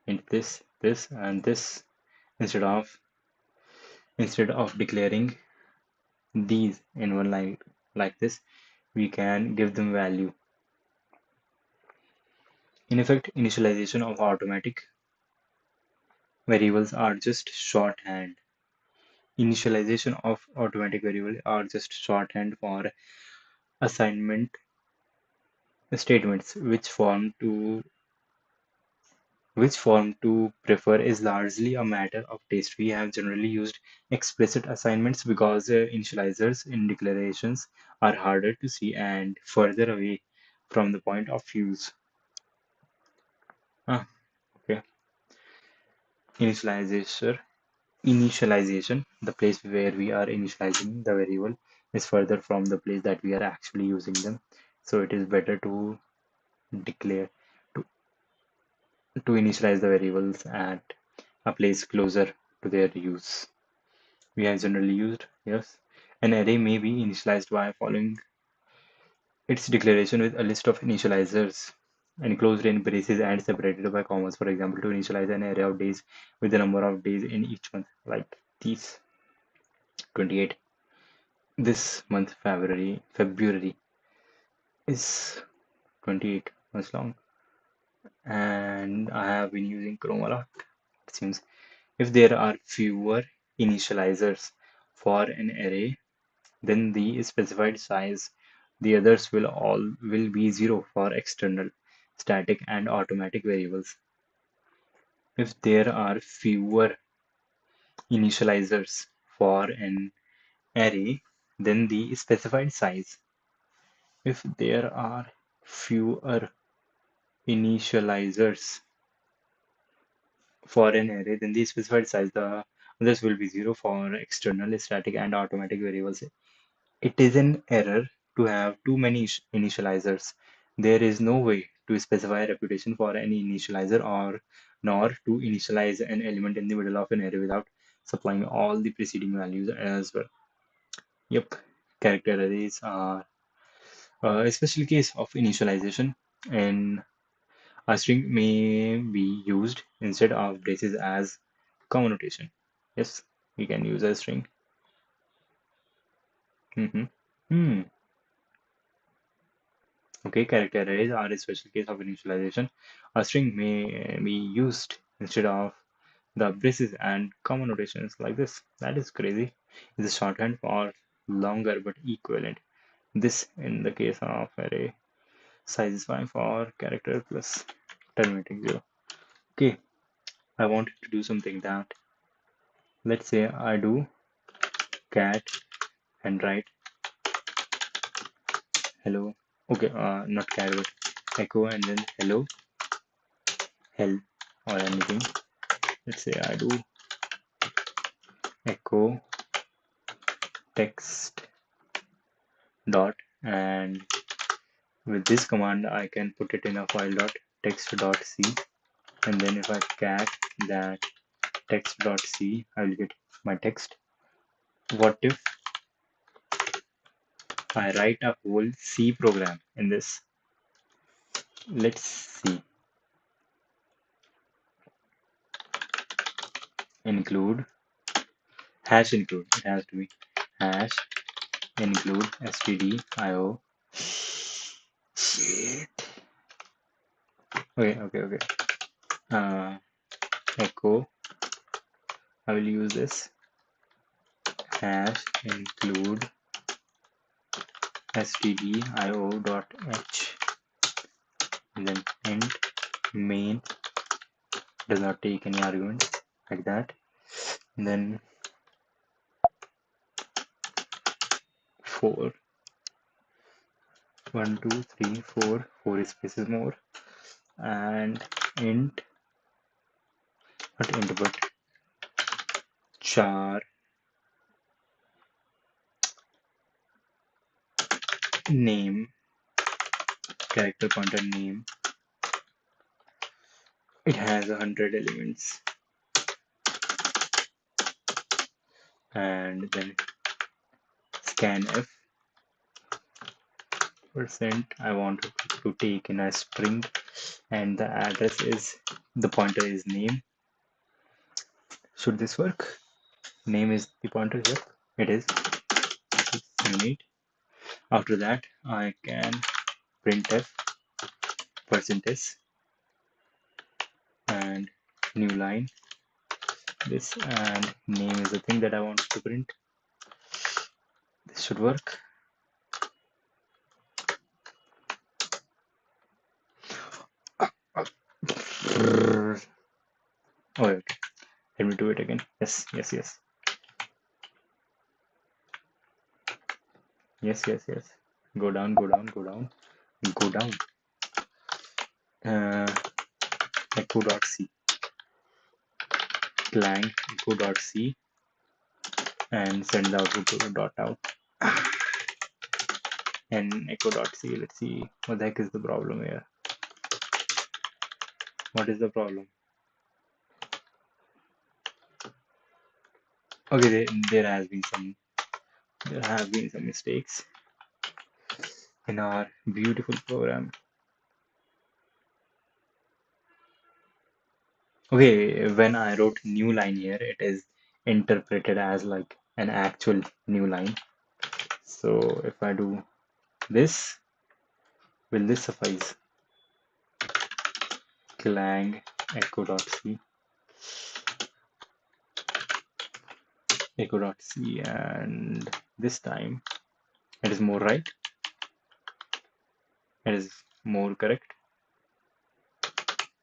and this. Instead of declaring these in one line like this, we can give them value. In effect, initialization of automatic variables are just shorthand. Initialization of automatic variables are just shorthand for assignment statements. Which form to prefer is largely a matter of taste. We have generally used explicit assignments because initializers in declarations are harder to see and further away from the point of use. Ah, okay. Initializer, Initialization, the place where we are initializing the variable, is further from the place that we are actually using them. So it is better to declare to, to initialize the variables at a place closer to their use. We have generally used, yes. An array may be initialized by following its declaration with a list of initializers enclosed in braces and separated by commas. For example, to initialize an array of days with the number of days in each month, like these 28. This month, February is 28 months long, and I have been using Chrome a lot. It seems if there are fewer initializers for an array then the specified size. The others will be 0 for external, static, and automatic variables. If there are fewer initializers for an array, then the specified size. If there are fewer initializers for an array, then the specified size. The others will be 0 for external, static, and automatic variables. It is an error to have too many initializers. There is no way to specify a reputation for any initializer or nor to initialize an element in the middle of an array without supplying all the preceding values as well. Yep, character arrays are a special case of initialization, and a string may be used instead of braces as common notation. Yes, we can use a string. Mm-hmm. Hmm. Okay, character arrays are a special case of initialization. A string may be used instead of the braces and common notations like this. That is crazy. It's a shorthand for longer but equivalent. This in the case of array. size is 5 for character plus terminating 0. Okay, I wanted to do something that, let's say I do cat and write hello. Okay, not cat, but echo and then hello, hell, or anything. Let's say I do echo text dot, and with this command I can put it in a file dot text dot c, and then if I cat that text dot c, I will get my text. What if I write a whole C program in this? Let's see. Include hash include. It has to be hash include stdio. Shit. Okay. Uh, echo. I will use this hash include stdio dot h, and then int main does not take any arguments, like that. And then 4, 1 2 3 4, 4 spaces more, and int, not int but char name, character pointer name. It has 100 elements, and then scanf percent. I want to take in a string, and the address is, the pointer is name. Should this work? Name is the pointer here. It is 678. After that, I can printf percentage and new line this, and name is the thing that I want to print. This should work. Oh, okay. Let me do it again. Yes. Go down. Uh, echo.c, clang echo.c, and send the output to dot out. And echo.c. Let's see what the heck is the problem here. What is the problem? Okay, there have been some mistakes in our beautiful program. Okay, when I wrote new line here, it is interpreted as like an actual new line. So if I do this, will this suffice? Clang echo.c, and this time it is more right. It is more correct.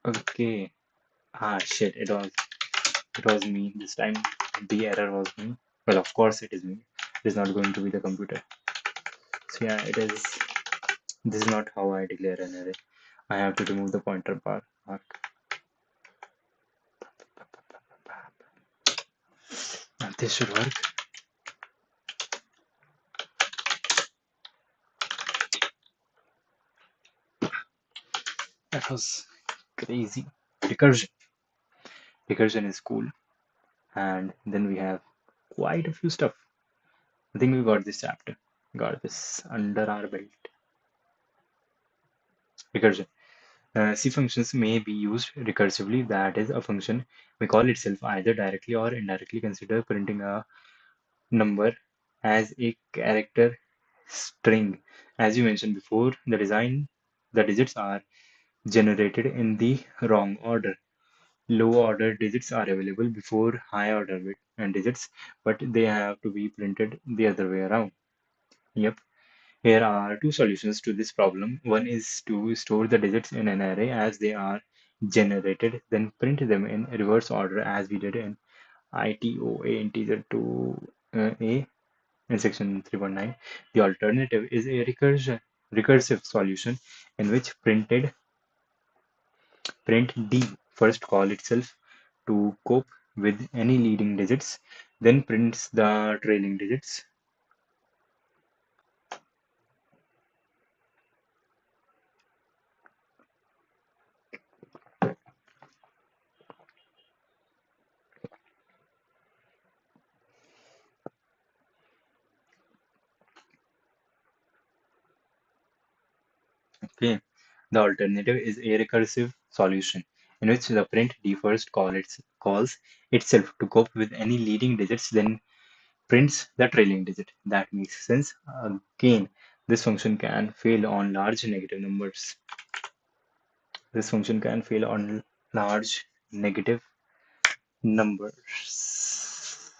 Okay. Shit, it was me this time. The error was me. Well, of course it is me. It is not going to be the computer. So yeah, it is. This is not how I declare an array. I have to remove the pointer mark. Now this should work. That was crazy. Recursion. Recursion is cool. And then we have quite a few stuff. I think we got this chapter. Got this under our belt. Recursion. C functions may be used recursively. That is, a function may call itself either directly or indirectly. Consider printing a number as a character string. As you mentioned before, the digits are generated in the wrong order. Low order digits are available before high order bit and digits, but they have to be printed the other way around. Yep. Here are two solutions to this problem. One is to store the digits in an array as they are generated, then print them in reverse order as we did in ITOA integer to A in section 3.9. The alternative is a recursive solution in which print D first call itself to cope with any leading digits, then prints the trailing digits. Okay. The alternative is a recursive solution in which the print D first calls itself to cope with any leading digits, then prints the trailing digit. That makes sense. Again, this function can fail on large negative numbers. This function can fail on large negative numbers.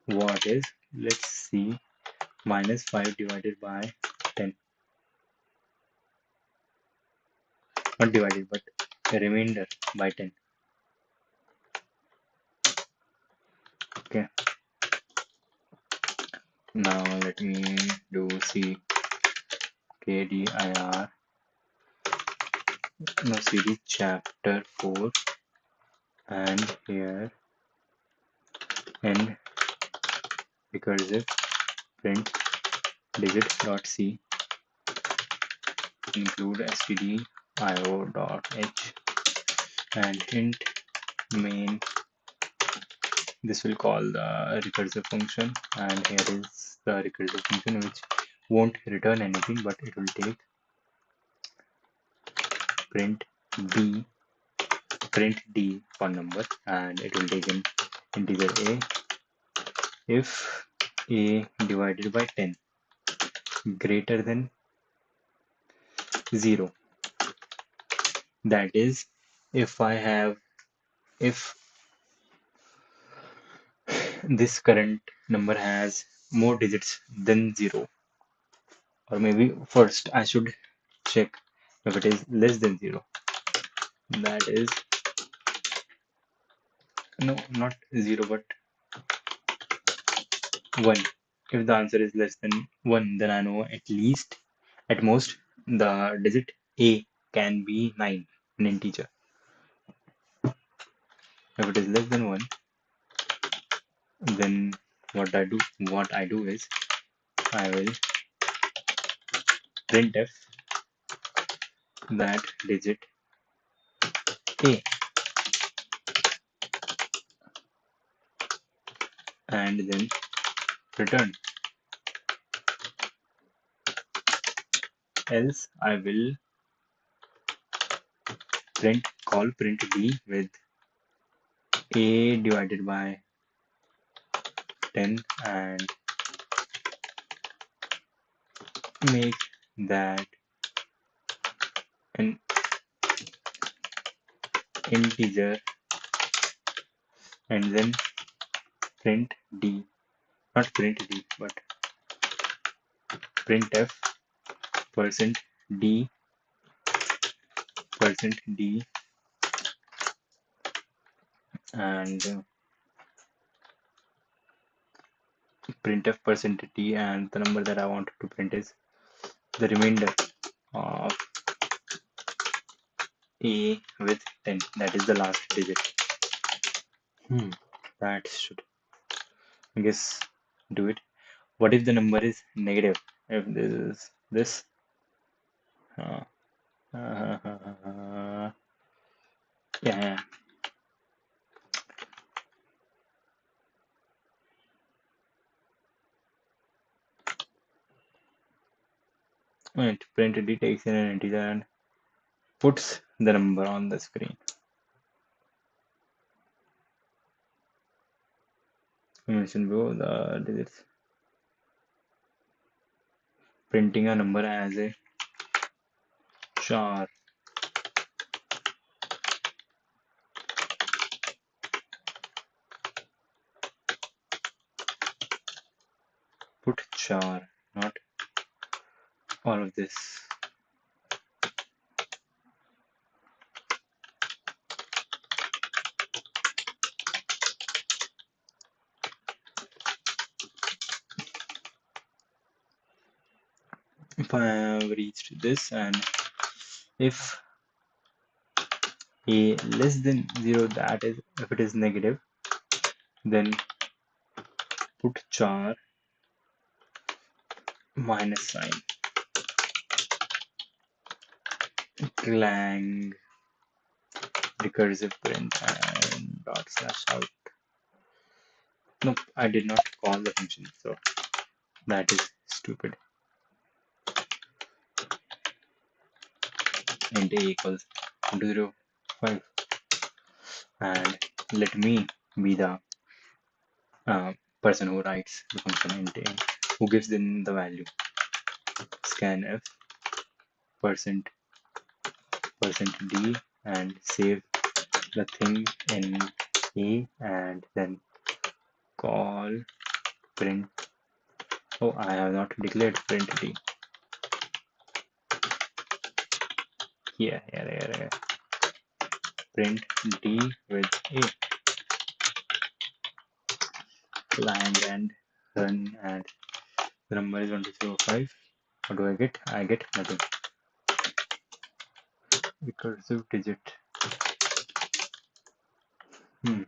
What is, let's see, minus 5 divided by 10. Not divided, but a remainder by 10. Okay. Now let me do CKDIR. No, CD chapter 4, and here n recursive print digit.c include stdio.h and int main. This will call the recursive function, and here is the recursive function which won't return anything, but it will take print b print d for number, and it will take an integer a if a divided by 10 greater than 0. That is, if I have if this current number has more digits than 0, or maybe first I should check if it is less than 0. That is, no, not 0 but 1. If the answer is less than 1, then I know at most the digit a can be 9, an integer. If it is less than 1, then what I do is I will printf that digit a, and then return. Else I will call print d with a divided by 10 and make that an integer, and then print d, not print d, but printf percent d and printf percent d, and the number that I wanted to print is the remainder of a with 10, that is the last digit. That should, I guess, do it. What if the number is negative? If this is this, uh, yeah, it print d takes in an integer and puts the number on the screen. Mention below the digits. Printing a number as a char. Put char, not all of this. If I have reached this, and if a less than 0, that is if it is negative, then put char minus sign clang recursive print and dot slash out. Nope, I did not call the function, so that is stupid. Int a equals 0.5, and let me be the person who writes the function int a, who gives in the value scanf percent %d and save the thing in a, and then call print. Oh, I have not declared print d. Here. Print d with a lang and run, and the number is 1205. What do I get? I get nothing. Recursive digit. Hmm.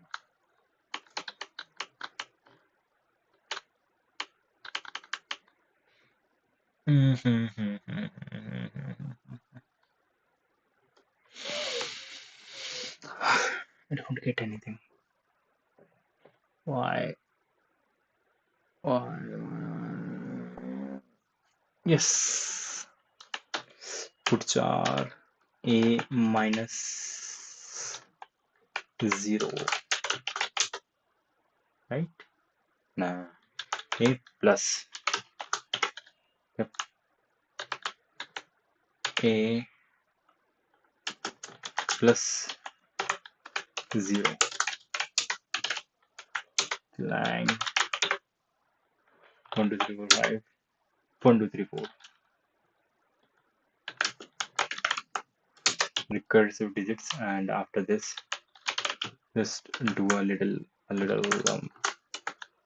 I don't get anything. Why? Why? Yes. Put char a minus 0, right? Nah. A plus. Yep. A plus 0. Lang 1 2 3 4 5 1 2 3 4. Recursive digits, and after this just do a little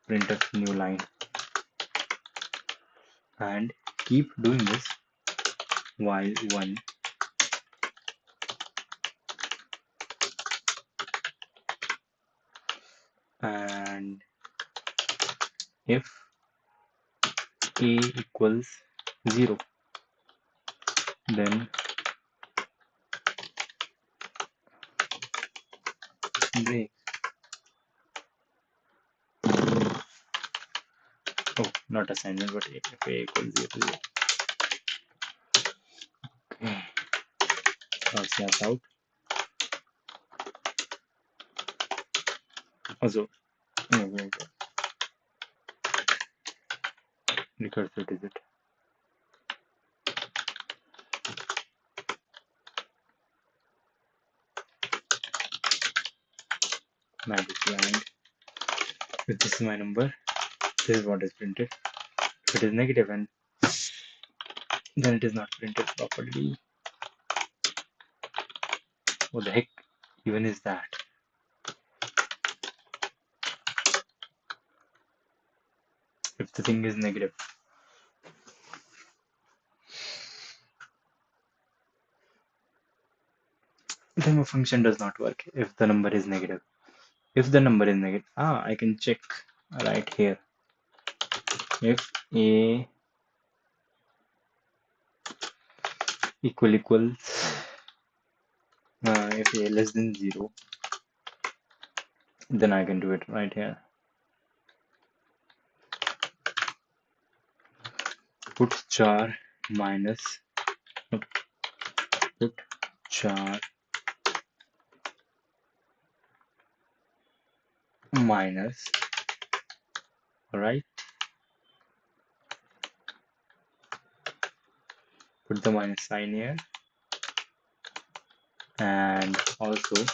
print of new line, and keep doing this while 1, and if a equals 0, then break. Oh, not assignment, but if a equals 0. Okay, slash out. Also, recursive digit. Magic line. If this is my number, this is what is printed. If it is negative, and then it is not printed properly. What the heck even is that? If the thing is negative, then the function does not work if the number is negative. If the number is negative, I can check right here. If a equals if a less than 0, then I can do it right here. Put char minus put char minus, right? Put the minus sign here, and also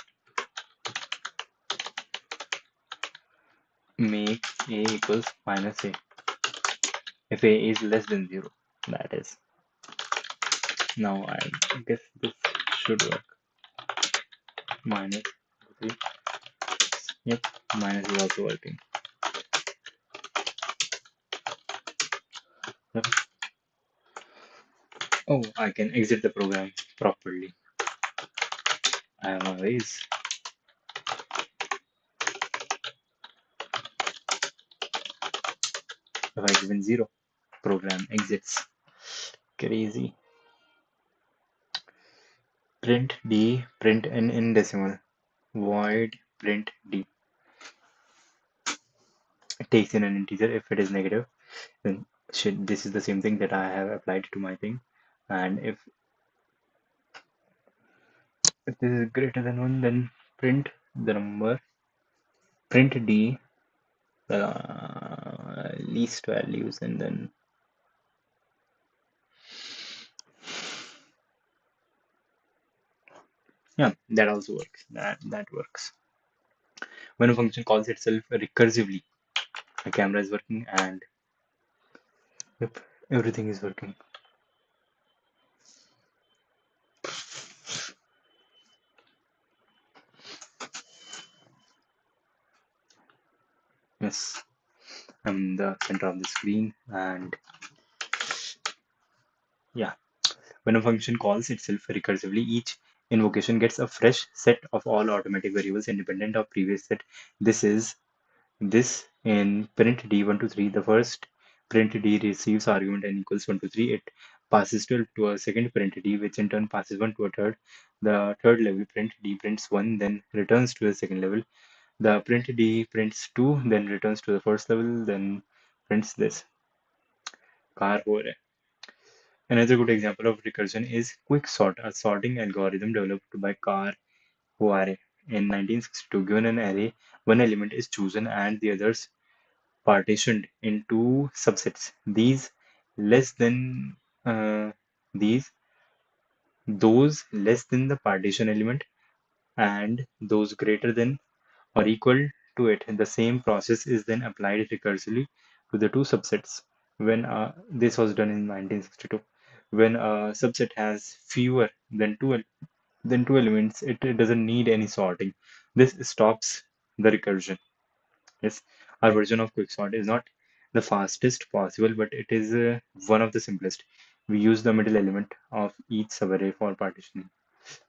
make a equals minus a if a is less than 0, that is. Now I guess this should work. Minus 3. Yep, minus is also working. Yep. Oh, I can exit the program properly. I am a ways. If I given 0, program exits. Crazy. Print D, print N in decimal. Void print D. It takes in an integer if it is negative. Then shit, this is the same thing that I have applied to my thing. And if this is greater than 1, then print the number. Print D, the least values, and then yeah, that also works. That works. When a function calls itself recursively, the camera is working and yep, everything is working. Yes, I'm in the center of the screen and yeah, when a function calls itself recursively, each invocation gets a fresh set of all automatic variables independent of previous set. This is this in print d1 to 3. The first print d receives argument n equals 1 to 3. It passes to a second print d, which in turn passes 1 to a third. The third level print d prints 1, then returns to the second level. The print d prints 2, then returns to the first level, then prints this. Car हो रहा है. Another good example of recursion is quicksort, a sorting algorithm developed by Carr Hoare in 1962. Given an array, one element is chosen and the others partitioned into subsets. Less than uh, these those less than the partition element and those greater than or equal to it. The same process is then applied recursively to the two subsets. When this was done in 1962, when a subset has fewer than two elements, it doesn't need any sorting. This stops the recursion. Yes, our version of quicksort is not the fastest possible, but it is one of the simplest. We use the middle element of each subarray for partitioning.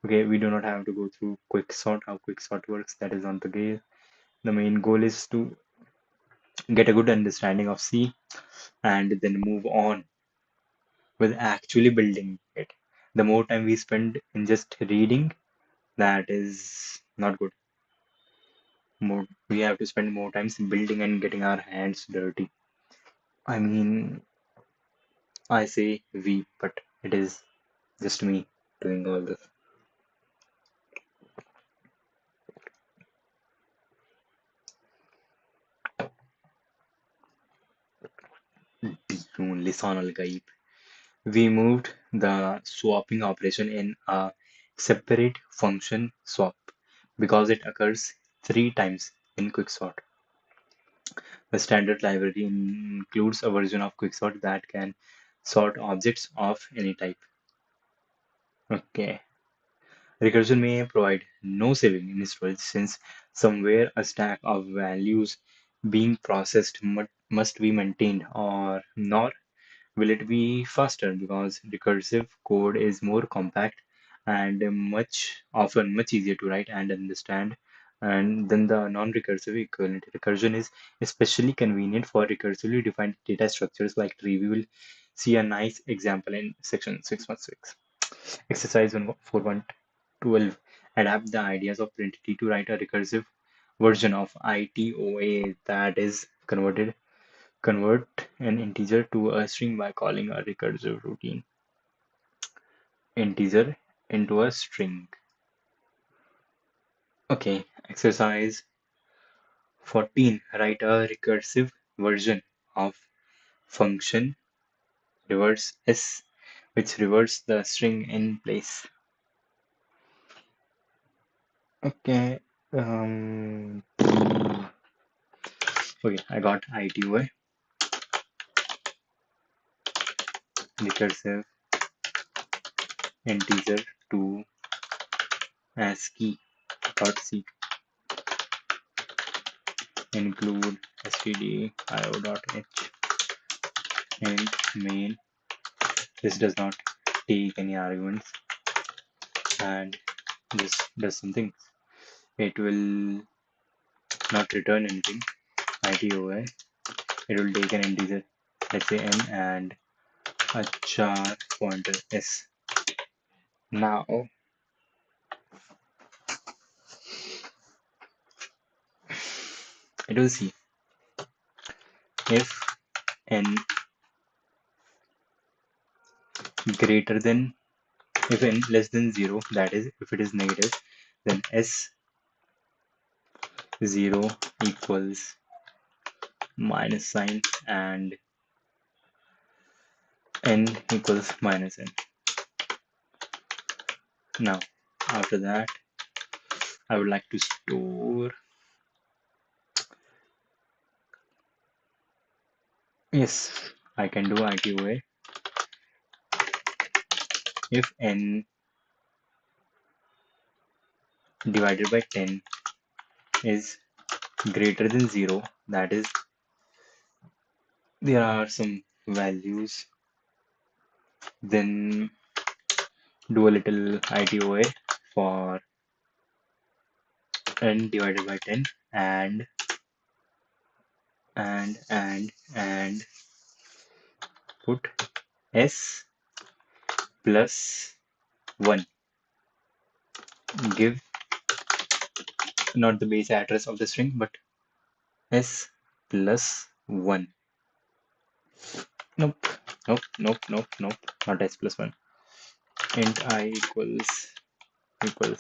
Okay, we do not have to go through quicksort, how quicksort works. That is on the game. The main goal is to get a good understanding of C and then move on with actually building it. The more time we spend in just reading, that is not good. More we have to spend more time building and getting our hands dirty. I mean, I say we, but it is just me doing all this. Lisan al we moved the swapping operation in a separate function swap because it occurs 3 times in quicksort. The standard library includes a version of quicksort that can sort objects of any type. Okay. Recursion may provide no saving in storage since somewhere a stack of values being processed must be maintained, or nor will it be faster because recursive code is more compact and much easier to write and understand and than the non-recursive equivalent. Recursion is especially convenient for recursively defined data structures like tree. We will see a nice example in section 616. Exercise 4112. Adapt the ideas of print T to write a recursive version of ITOA that is convert an integer to a string by calling a recursive routine. Integer into a string. Okay, exercise 14. Write a recursive version of function reverse s, which reverse the string in place. Okay, okay, I got ITOA, recursive integer to ASCII dot c include stdio.h and main. This does not take any arguments and this does something. It will not return anything. ITOI. It will take an integer, let's say n, and a char pointer s. Now it will see if n greater than if n less than 0, that is if it is negative, then s0 equals minus sign and n equals minus n. Now after that I would like to store, yes, I can do ITOA if n divided by 10 is greater than 0, that is there are some values, then do a little ITOA for n divided by 10 and and put s plus 1, give not the base address of the string but s plus 1. Nope, nope, not s plus 1. Int I equals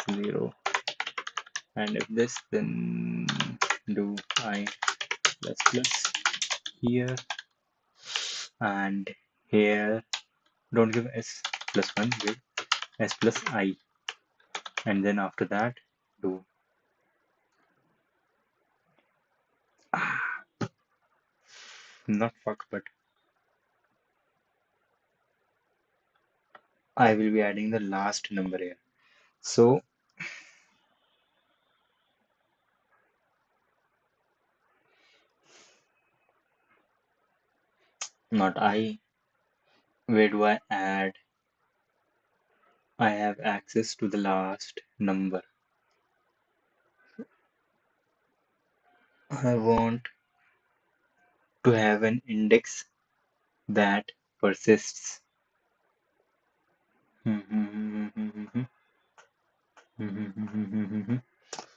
0, and if this, then do I plus plus here and here. Don't give s plus 1, give s plus I, and then after that do not fuck, but I will be adding the last number here. So not I, where do I add? I have access to the last number. I want to have an index that persists.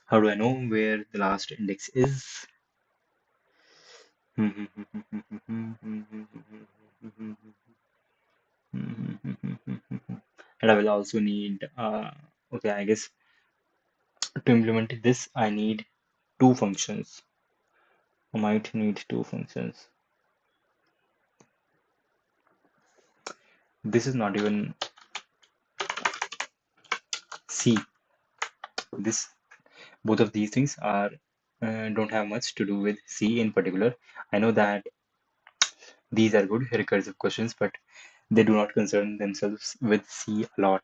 How do I know where the last index is? And I will also need, okay, I guess to implement this, I need two functions. I might need two functions. This is not even C. This, both of these things are don't have much to do with C in particular. I know that these are good recursive questions, but they do not concern themselves with C a lot.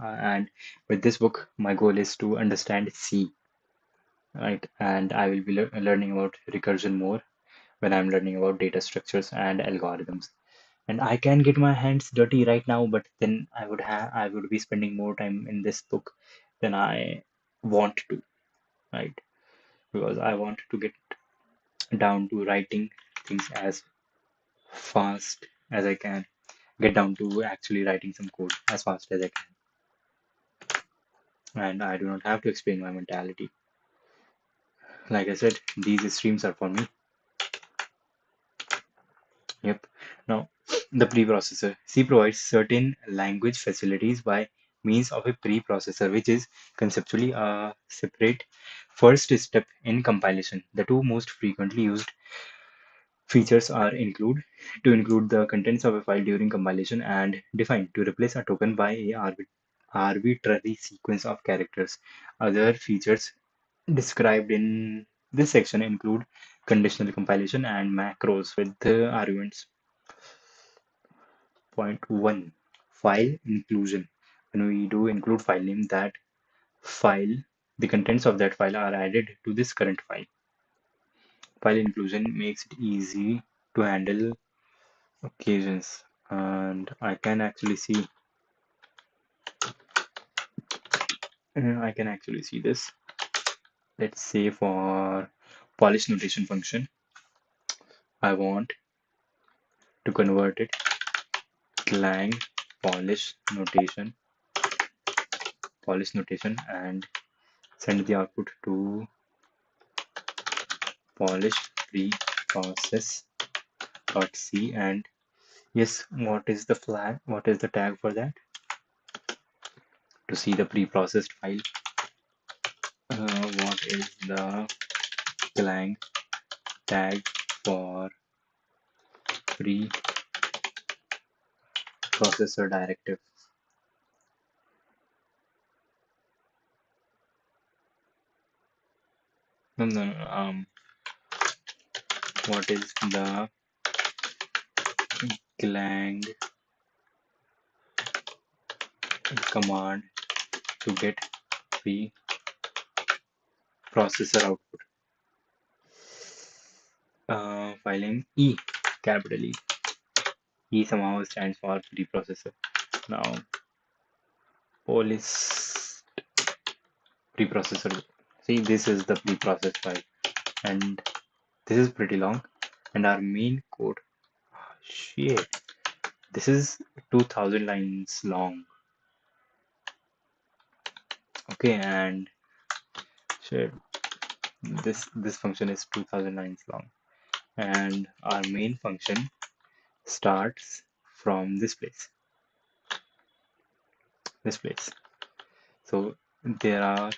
And with this book, my goal is to understand C, right? And I will be learning about recursion more when I'm learning about data structures and algorithms. And I can get my hands dirty right now, but then I would be spending more time in this book than I want to, right? Because I want to get down to writing things as fast as I can, get down to actually writing some code as fast as I can. And I do not have to explain my mentality. Like I said, these streams are for me. Yep. Now, the preprocessor. C provides certain language facilities by means of a preprocessor, which is conceptually a separate first step in compilation. The two most frequently used features are include the contents of a file during compilation and define to replace a token by a arbitrary sequence of characters. Other features described in this section include conditional compilation and macros with the arguments. Point 1. File inclusion. when we do include file name, that file, the contents of that file are added to this current file. File inclusion makes it easy to handle occasions, and I can actually see this. Let's say for polish notation function, I want to convert it clang polish notation and send the output to polish preprocess.c. And yes, what is the flag? What is the tag for that? To see the preprocessed file, what is the clang tag for preprocessor directive? No, no, no, what is the clang command to get preprocessor output? Filing E, capital E. E somehow stands for preprocessor. Now, police preprocessor. See, this is the preprocessed file, and this is pretty long. And our main code, shit, this is 2000 lines long. Okay, and shit, this function is 2000 lines long, and our main function starts from this place. So there are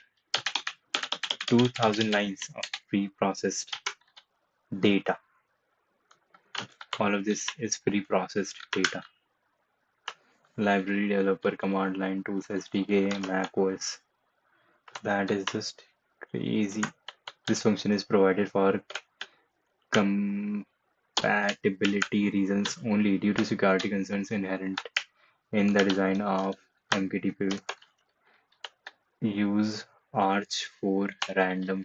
2000 lines of pre-processed data. All of this is pre-processed data. Library developer command line tools SDK Mac OS. That is just crazy. This function is provided for compatibility reasons only due to security concerns inherent in the design of MKTP. Use arch random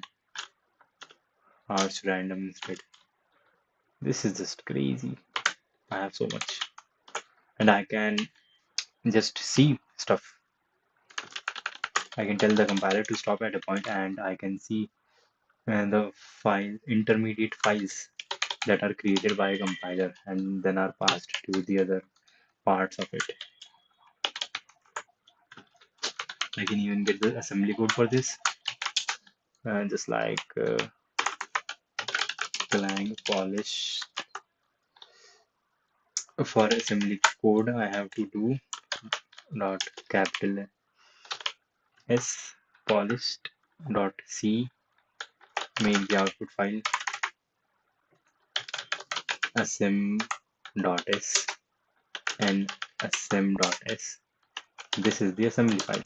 instead. This is just crazy. I have so much, and I can just see stuff. I can tell the compiler to stop at a point, and I can see the intermediate files that are created by a compiler and then are passed to the other parts of it. I can even get the assembly code for this, just like clang polish. For assembly code, I have to do dot capital S polished dot C, make the output file asm dot S and asm dot S. This is the assembly file.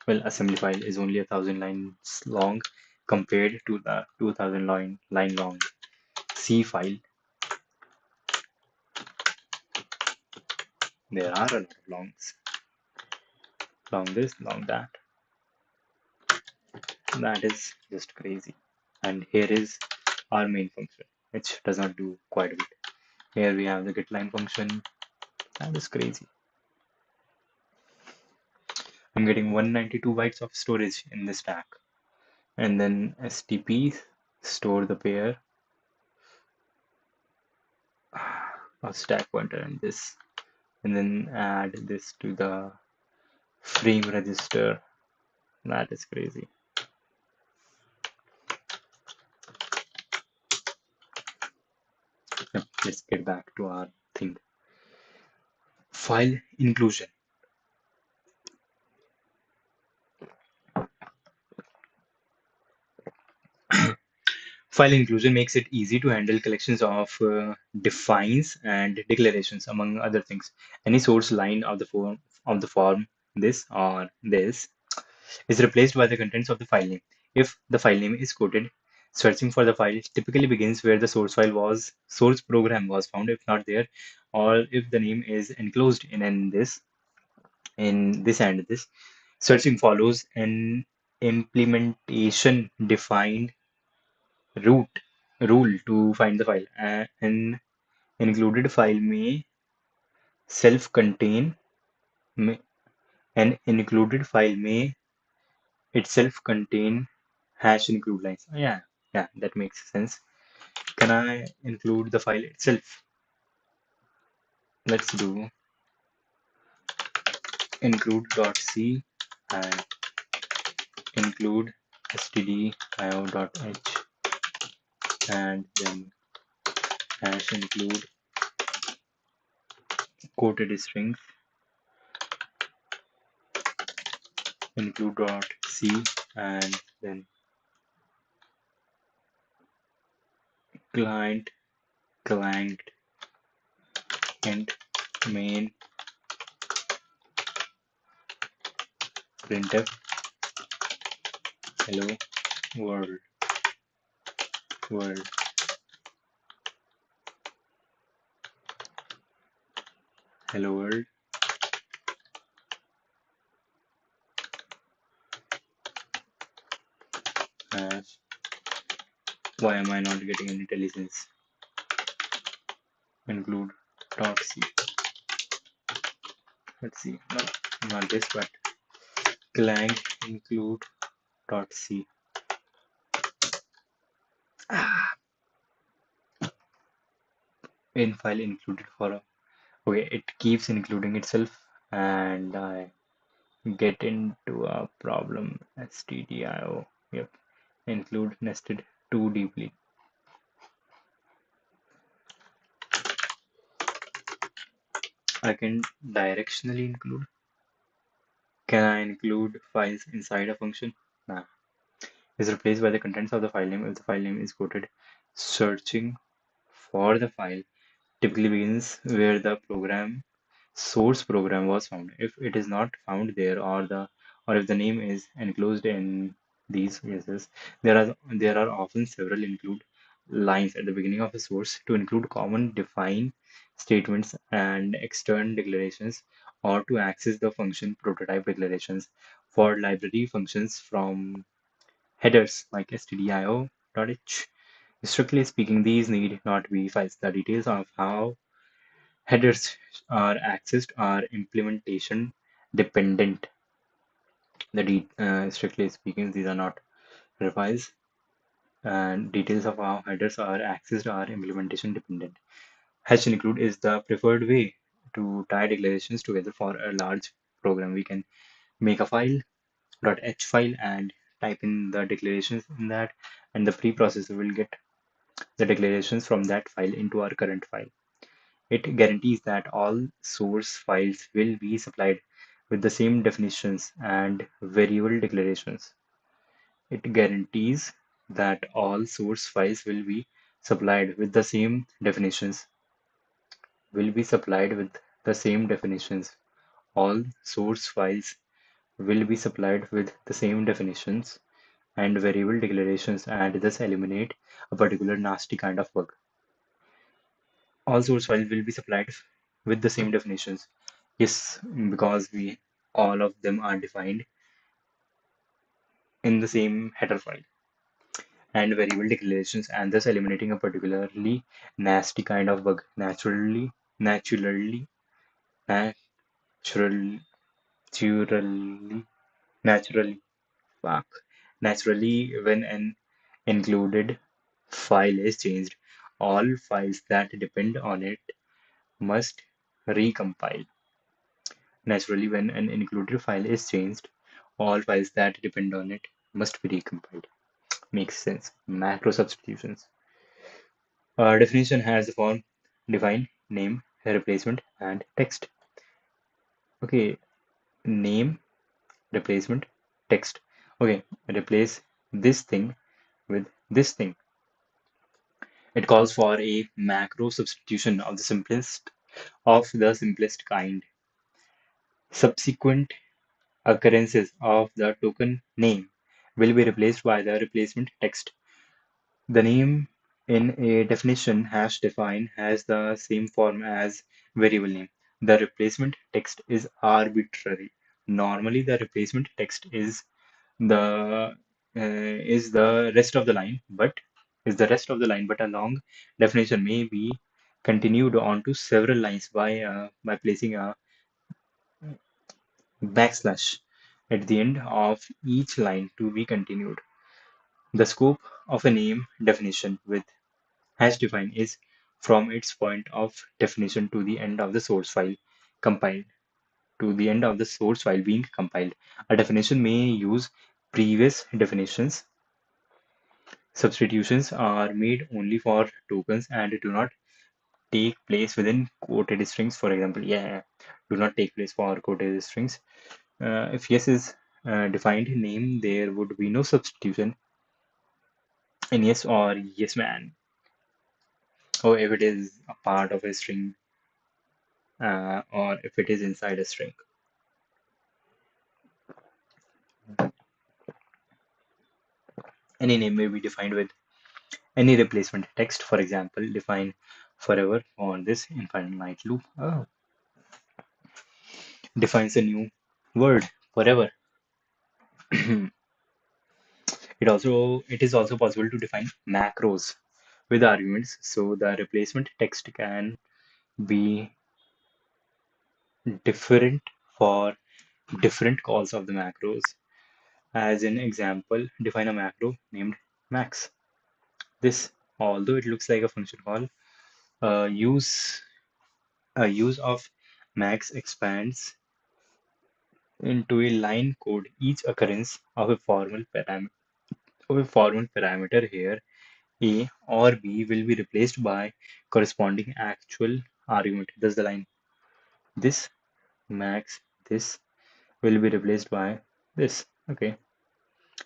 Well, assembly file is only 1000 lines long compared to the 2000 line long C file. There are a lot of longs. Long this, long that. That is just crazy. And here is our main function, which does not do quite a bit. Here we have the getLine function. That is crazy. I'm getting 192 bytes of storage in this stack. And then stp store the pair of stack pointer and this, and then add this to the frame register. That is crazy. Let's get back to our thing. File inclusion. File inclusion makes it easy to handle collections of defines and declarations, among other things. Any source line of the form this or this is replaced by the contents of the file name. If the file name is quoted, searching for the file typically begins where the source program was found, if not there, or if the name is enclosed in this. in this and this. Searching follows an implementation defined root rule to find the file. An included file may self-contain may, an included file may itself contain hash include lines. Yeah, yeah, that makes sense. Can I include the file itself? Let's do include.c and include stdio.h and then hash include quoted strings include.c and then client client int main printf hello world world hello world hash. Why am I not getting any intelligence? Include dot c. Let's see. No, not this, but client include dot c. In file included for a okay, it keeps including itself, and I get into a problem. Stdio. Yep. Include nested too deeply. I can directionally include. Can I include files inside a function? Nah. Is replaced by the contents of the file name if the file name is quoted. Searching for the file typically begins where the program source program was found. If it is not found there or if the name is enclosed in these cases, there are often several include lines at the beginning of a source to include common define statements and external declarations or to access the function prototype declarations for library functions from headers like stdio.h. Strictly speaking, these need not be files. The details of how headers are accessed are implementation dependent. Strictly speaking, these are not files, and details of how headers are accessed are implementation dependent. Hash include is the preferred way to tie declarations together for a large program. We can make a file .h file and type in the declarations in that, and the preprocessor will get the declarations from that file into our current file. It guarantees that all source files will be supplied with the same definitions and variable declarations. It guarantees that all source files will be supplied with the same definitions. Will be supplied with the same definitions. All source files will be supplied with the same definitions and variable declarations and thus eliminate a particular nasty kind of bug. All source files will be supplied with the same definitions. Yes, because we all of them are defined in the same header file and variable declarations and thus eliminating a particularly nasty kind of bug. Natural, naturally, naturally, fuck. Naturally, when an included file is changed, all files that depend on it must recompile. Naturally, when an included file is changed, all files that depend on it must be recompiled. Makes sense. Macro substitutions. Definition has the form define, name, replacement, and text. Okay, name, replacement, text. Okay, replace this thing with this thing. It calls for a macro substitution of the simplest kind. Subsequent occurrences of the token name will be replaced by the replacement text. The name in a definition hash define has the same form as variable name. The replacement text is arbitrary. Normally, the replacement text is the rest of the line, but a long definition may be continued onto several lines by placing a backslash at the end of each line to be continued. The scope of a name definition with hash define is from its point of definition to the end of the source file compiled to the end of the source file being compiled. A definition may use previous definitions. Substitutions are made only for tokens and do not take place within quoted strings. For example, yeah, do not take place for quoted strings. If yes is defined name, there would be no substitution in yes or yes man. Or if it is a part of a string, or if it is inside a string. Any name may be defined with any replacement text. For example, define forever on this infinite loop. Defines a new word forever. It is also possible to define macros with arguments, so the replacement text can be different for different calls of the macros. As an example, define a macro named max. This, although it looks like a function call, use use of max expands into a line code each occurrence of a formal parameter here. A or B will be replaced by corresponding actual argument. Thus the line this max this will be replaced by this. Okay.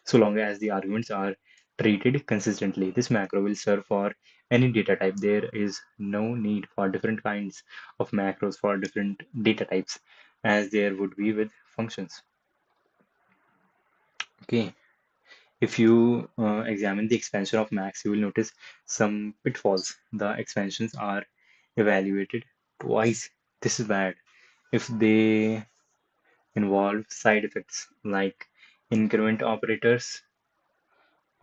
So long as the arguments are treated consistently, this macro will serve for any data type. There is no need for different kinds of macros for different data types as there would be with functions. Okay. If you examine the expansion of max, you will notice some pitfalls. The expansions are evaluated twice. This is bad. If they involve side effects like increment operators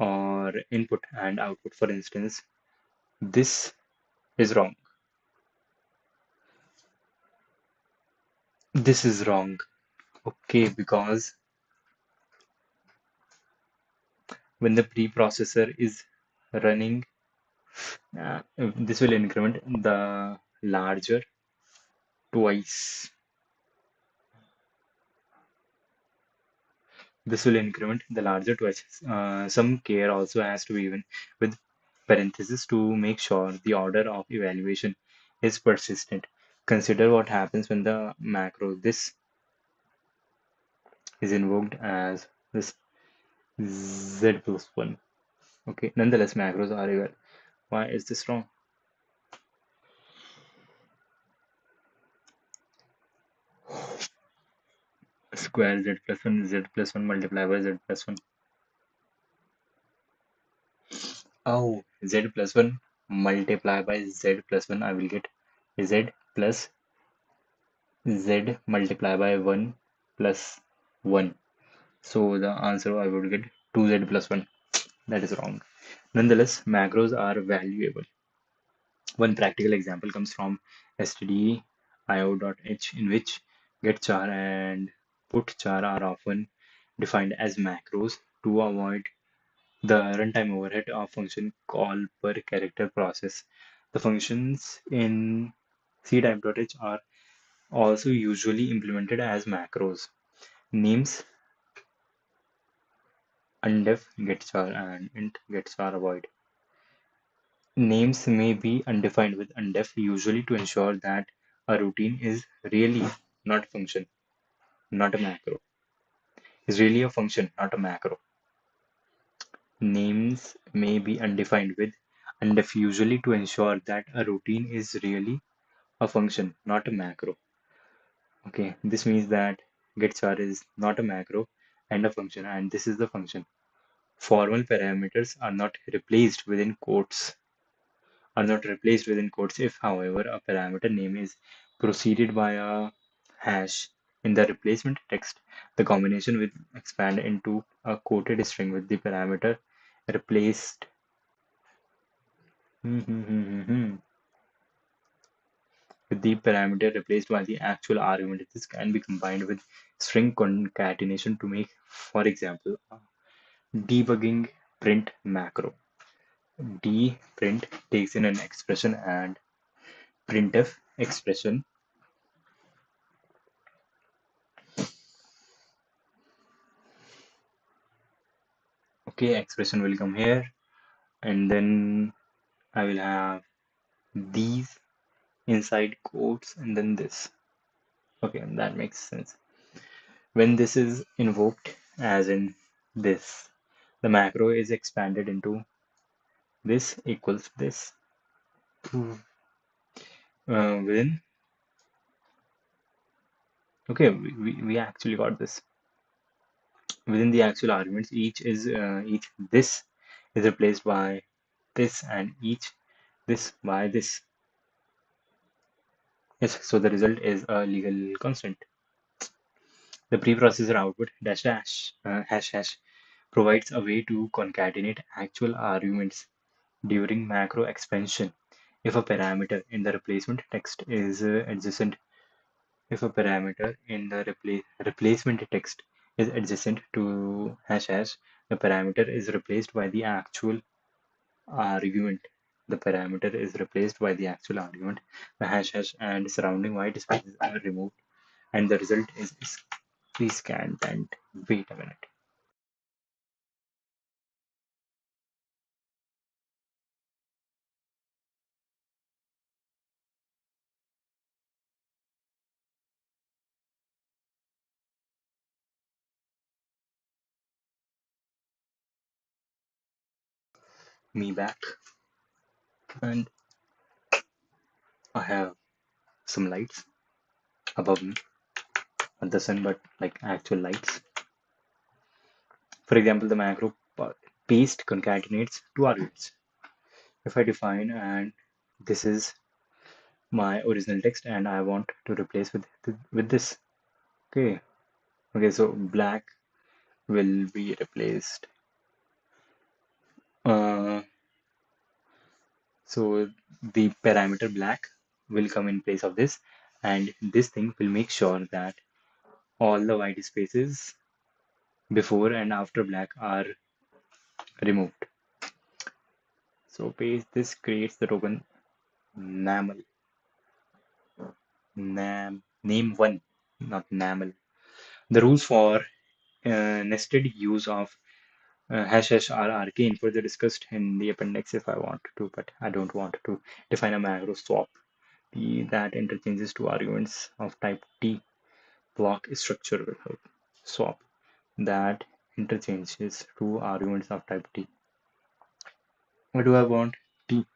or input and output, for instance, this is wrong. This is wrong. Okay, because when the preprocessor is running, this will increment the larger twice. This will increment the larger twice. Some care also has to be given with parentheses to make sure the order of evaluation is persistent. Consider what happens when the macro this is invoked as this z plus 1. Okay, nonetheless, macros are eval. Why is this wrong? Square z plus 1 multiplied by z plus 1. Oh, z plus 1 multiplied by z plus 1, I will get z plus z multiplied by 1 plus 1. So the answer I would get 2z plus 1. That is wrong. Nonetheless, macros are valuable. One practical example comes from stdio.h, in which getChar and putChar are often defined as macros to avoid the runtime overhead of function call per character process. The functions in ctype.h are also usually implemented as macros. Names undef getchar and int getchar avoid. Names may be undefined with undef, usually to ensure that a routine is really not a function, not a macro. Is really a function, not a macro. Names may be undefined with undef, usually to ensure that a routine is really a function, not a macro. Okay, this means that getchar is not a macro and a function, and this is the function. Formal parameters are not replaced within quotes if, however, a parameter name is proceeded by a hash. In the replacement text, the combination will expand into a quoted string with the parameter replaced with the parameter replaced by the actual argument. This can be combined with string concatenation to make, for example, a debugging print macro. Dprint takes in an expression and printf expression. Okay, expression will come here, and then I will have these inside quotes and then this. Okay, that makes sense. When this is invoked, as in this, the macro is expanded into this equals this. Within, okay, we actually got this. Within the actual arguments, each this is replaced by this and each this by this. Yes, so the result is a legal constant. The preprocessor output dash dash hash hash provides a way to concatenate actual arguments during macro expansion. If a parameter in the replacement text is adjacent, if a parameter in the replacement text is adjacent to hash hash, the parameter is replaced by the actual argument. The parameter is replaced by the actual argument. The hash hash and surrounding white spaces are removed, and the result is scanned. And wait a minute. Me back, and I have some lights above me at the sun, but like actual lights. For example, the macro paste concatenates two arguments. If I define and this is my original text and I want to replace with this. Okay. Okay, so black will be replaced. Uh, so the parameter black will come in place of this, and this thing will make sure that all the white spaces before and after black are removed. So paste this creates the token NAML. Name one, not NAML. The rules for nested use of hash hash are arcane, further discussed in the appendix if I want to, but I don't want to. Define a macro swap that interchanges two arguments of type T. Block structure will help. Swap that interchanges two arguments of type T. What do I want? T.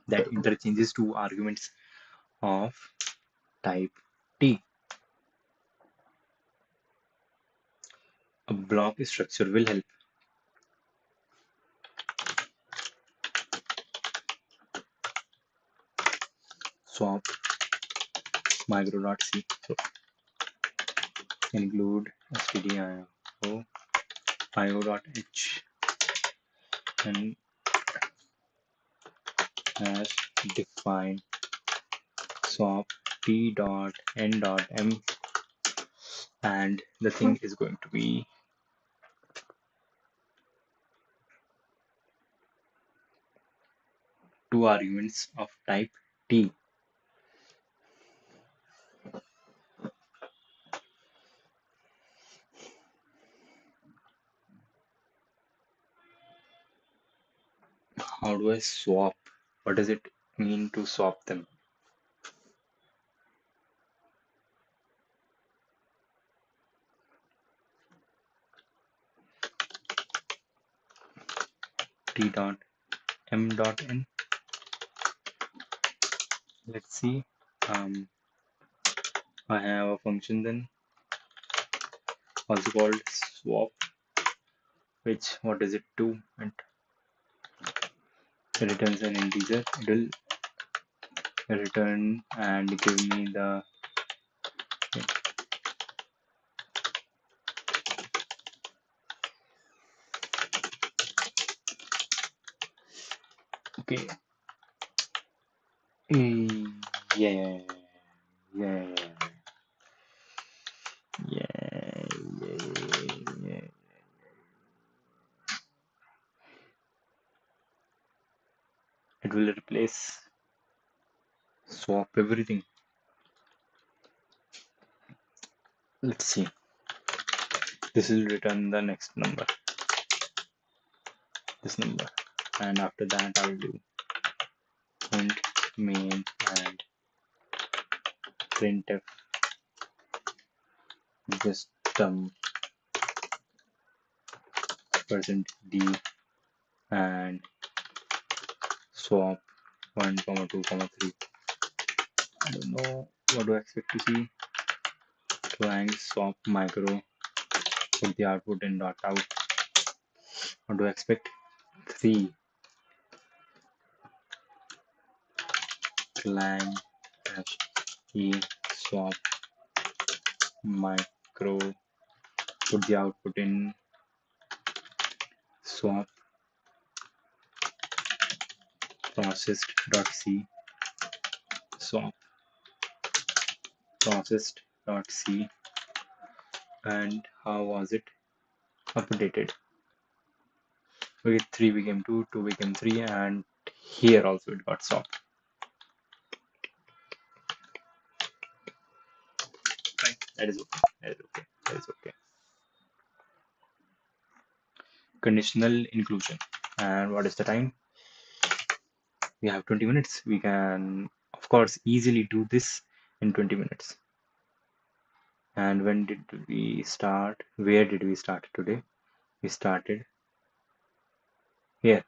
That interchanges two arguments of type T. A block structure will help. Swap micro.c. So include stdio io.h and hash define swap t dot n dot m, and the thing is going to be two arguments of type T. How do I swap? What does it mean to swap them? T dot m dot n. Let's see. I have a function then also called swap what is it, 2, and it returns an integer. It will return and give me the, okay. Eh, yeah, yeah, yeah, yeah. It will replace, swap everything. Let's see. This will return the next number, this number, and after that I'll do int main and printf just percent d and swap 1 comma 2 comma 3. I don't know what do I expect to see. Clang swap micro, put the output in dot out. What do I expect? 3 clang hash e swap micro, put the output in swap processed.c, swap processed.c, and how was it updated? Okay, 3 became 2, 2 became 3, and here also it got swapped. Fine, that is okay. That is okay. That is okay. Conditional inclusion. And what is the time? We have 20 minutes. We can, of course, easily do this in 20 minutes. And when did we start? Where did we start today? We started here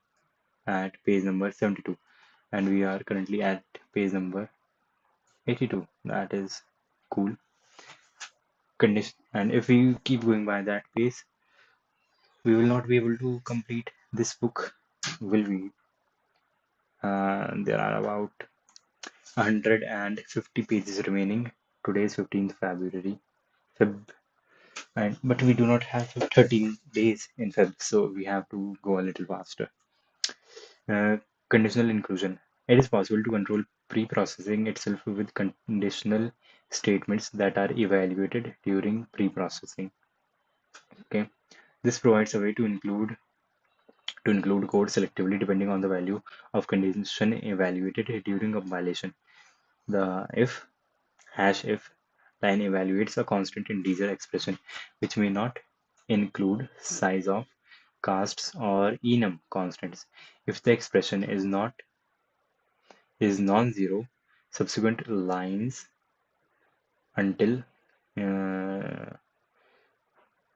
at page number 72, and we are currently at page number 82. That is cool. Condition, and if we keep going by that pace, we will not be able to complete this book, will we? There are about 150 pages remaining. Today is 15th February. Feb, and but we do not have 13 days in Feb, so we have to go a little faster. Uh, Conditional inclusion. It is possible to control pre-processing itself with conditional statements that are evaluated during pre-processing. Okay, this provides a way to include code selectively depending on the value of condition evaluated during compilation. The if line evaluates a constant integer expression which may not include size of casts or enum constants. If the expression is non-zero, subsequent lines until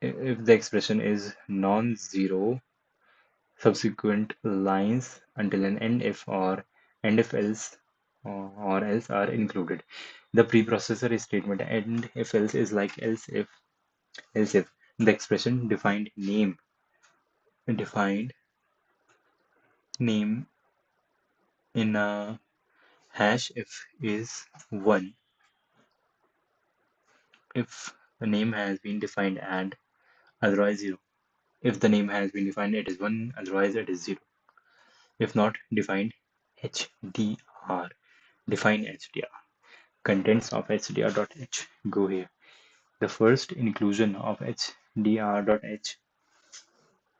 if the expression is non-zero, subsequent lines until an end if or end if else or else are included. The preprocessor statement end if else is like else if the expression defined name in a hash if is 1 if the name has been defined and otherwise 0. If the name has been defined it is 1, otherwise it is 0. If not defined, HDR. Define HDR. Contents of HDR.h go here. The first inclusion of HDR.h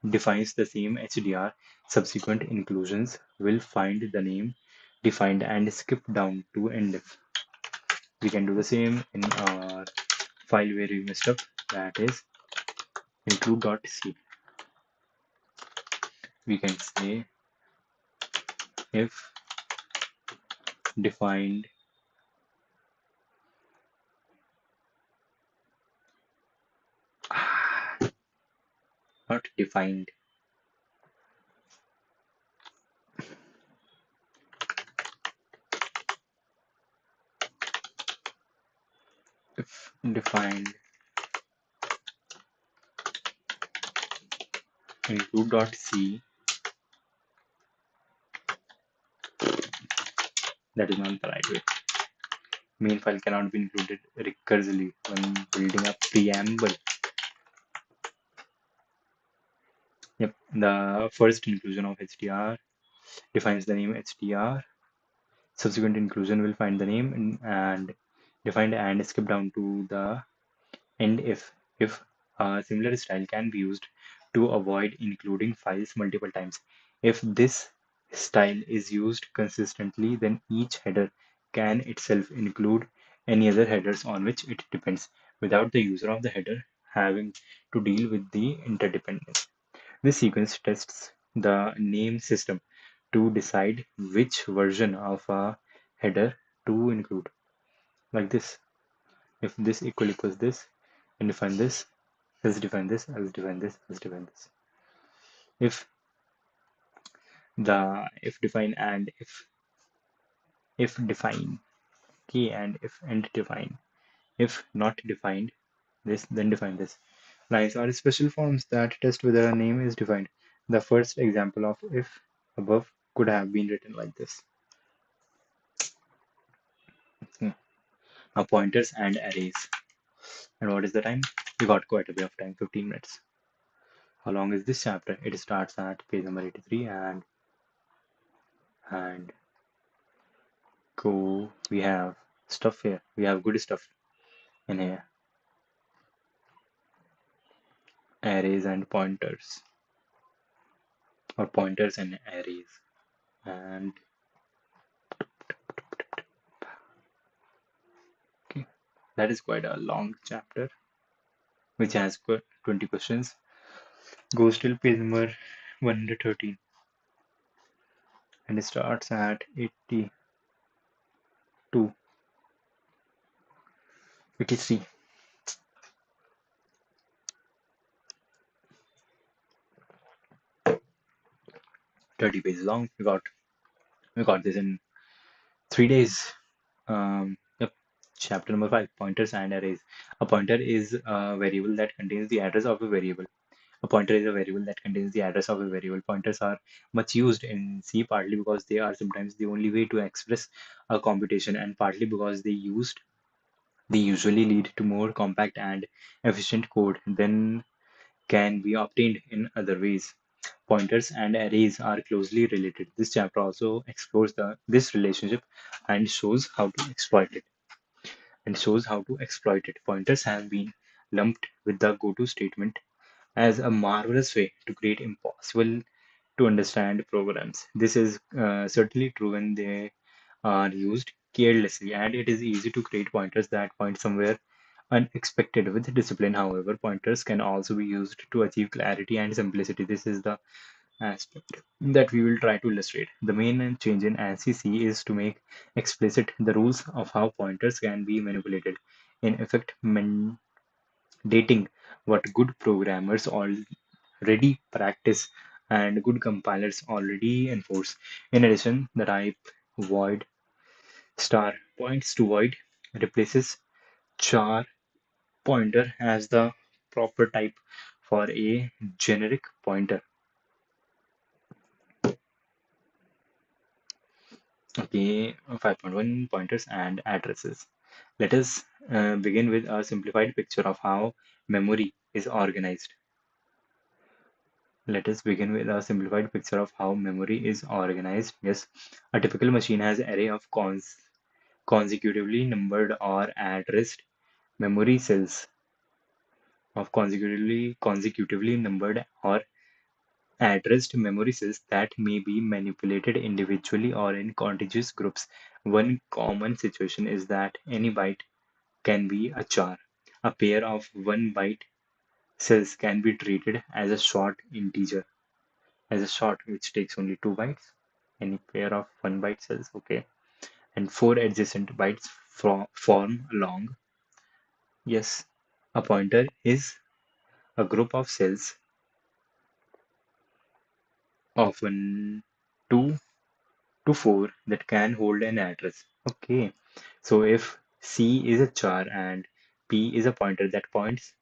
defines the same HDR. Subsequent inclusions will find the name defined and skip down to end if. We can do the same in our file where we messed up, that is include.c. We can say if defined not defined, if defined include.c, that is not the right way. Main file cannot be included recursively when building a preamble. Yep, the first inclusion of HTR defines the name HTR. Subsequent inclusion will find the name and define and skip down to the end if a similar style can be used to avoid including files multiple times. If this style is used consistently, then each header can itself include any other headers on which it depends without the user of the header having to deal with the interdependence. This sequence tests the name system to decide which version of a header to include. Like this, if this equals this, and define this, else define this, else define this, else define this. If the if define and if define key and if end define. If not defined this, then define this. Lines are special forms that test whether a name is defined. The first example of if above could have been written like this. Hmm. Now pointers and arrays. And what is the time? We got quite a bit of time, 15 minutes. How long is this chapter? It starts at page number 83 and go. We have stuff here. We have good stuff in here. Arrays and pointers, or pointers and arrays. And okay, that is quite a long chapter, which has 20 questions. Goes till page number 113 and it starts at 82, 83. 30 pages long. We got this in 3 days. Yep. Chapter number 5, pointers and arrays. A pointer is a variable that contains the address of a variable. A pointer is a variable that contains the address of a variable. Pointers are much used in C, partly because they are sometimes the only way to express a computation, and partly because they usually lead to more compact and efficient code than can be obtained in other ways. Pointers and arrays are closely related. This chapter also explores this relationship and shows how to exploit it. Pointers have been lumped with the goto statement as a marvelous way to create impossible to understand programs. This is certainly true when they are used carelessly, and it is easy to create pointers that point somewhere unexpected with discipline. However, pointers can also be used to achieve clarity and simplicity. This is the aspect that we will try to illustrate. The main change in ANSI C is to make explicit the rules of how pointers can be manipulated, in effect mandating what good programmers already practice and good compilers already enforce. In addition, the type void star points to void replaces char pointer as the proper type for a generic pointer. Okay, 5.1 pointers and addresses. Let us begin with a simplified picture of how memory is organized. Let us begin with a simplified picture of how memory is organized. Yes, a typical machine has an array of consecutively numbered or addressed memory cells of consecutively numbered or addressed memory cells that may be manipulated individually or in contiguous groups. One common situation is that any byte can be a char. A pair of 1 byte cells can be treated as a short integer, as a short which takes only 2 bytes. Any pair of 1 byte cells, okay, and four adjacent bytes form long. Yes, a pointer is a group of cells, often 2 to 4, that can hold an address. Okay, so if C is a char and P is a pointer that points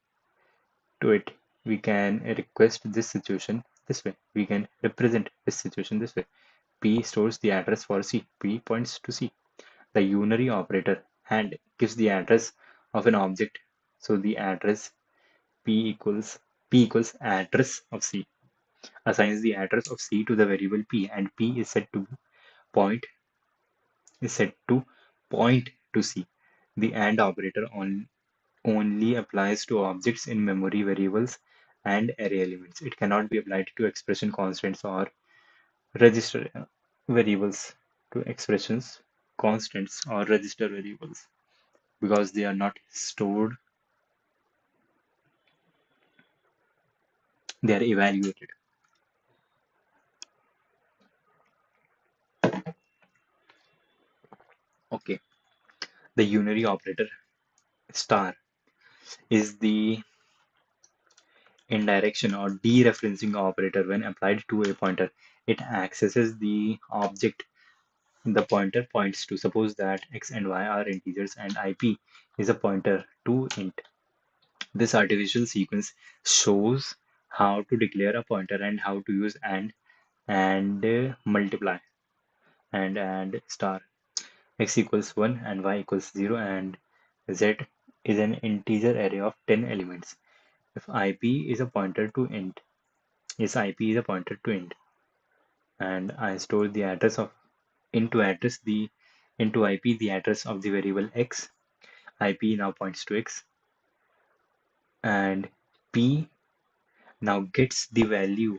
to it, we can request this situation this way. We can represent this situation this way. P stores the address for C. P points to C. The unary operator and gives the address of an object. So the address P equals address of C, assigns the address of C to the variable P, and P point is set to point to C. The AND operator only applies to objects in memory variables and array elements. It cannot be applied to expression constants or register variables, to expressions, constants, or register variables, because they are not stored, they are evaluated. Okay, the unary operator star is the indirection or dereferencing operator when applied to a pointer. It accesses the object the pointer points to. Suppose that x and y are integers and ip is a pointer to int. This artificial sequence shows how to declare a pointer and how to use and multiply and star. X equals 1 and y equals 0 and z is an integer array of 10 elements. If ip is a pointer to int, yes, ip is a pointer to int, and I store the address of into ip the address of the variable x. Ip now points to x, and p now gets the value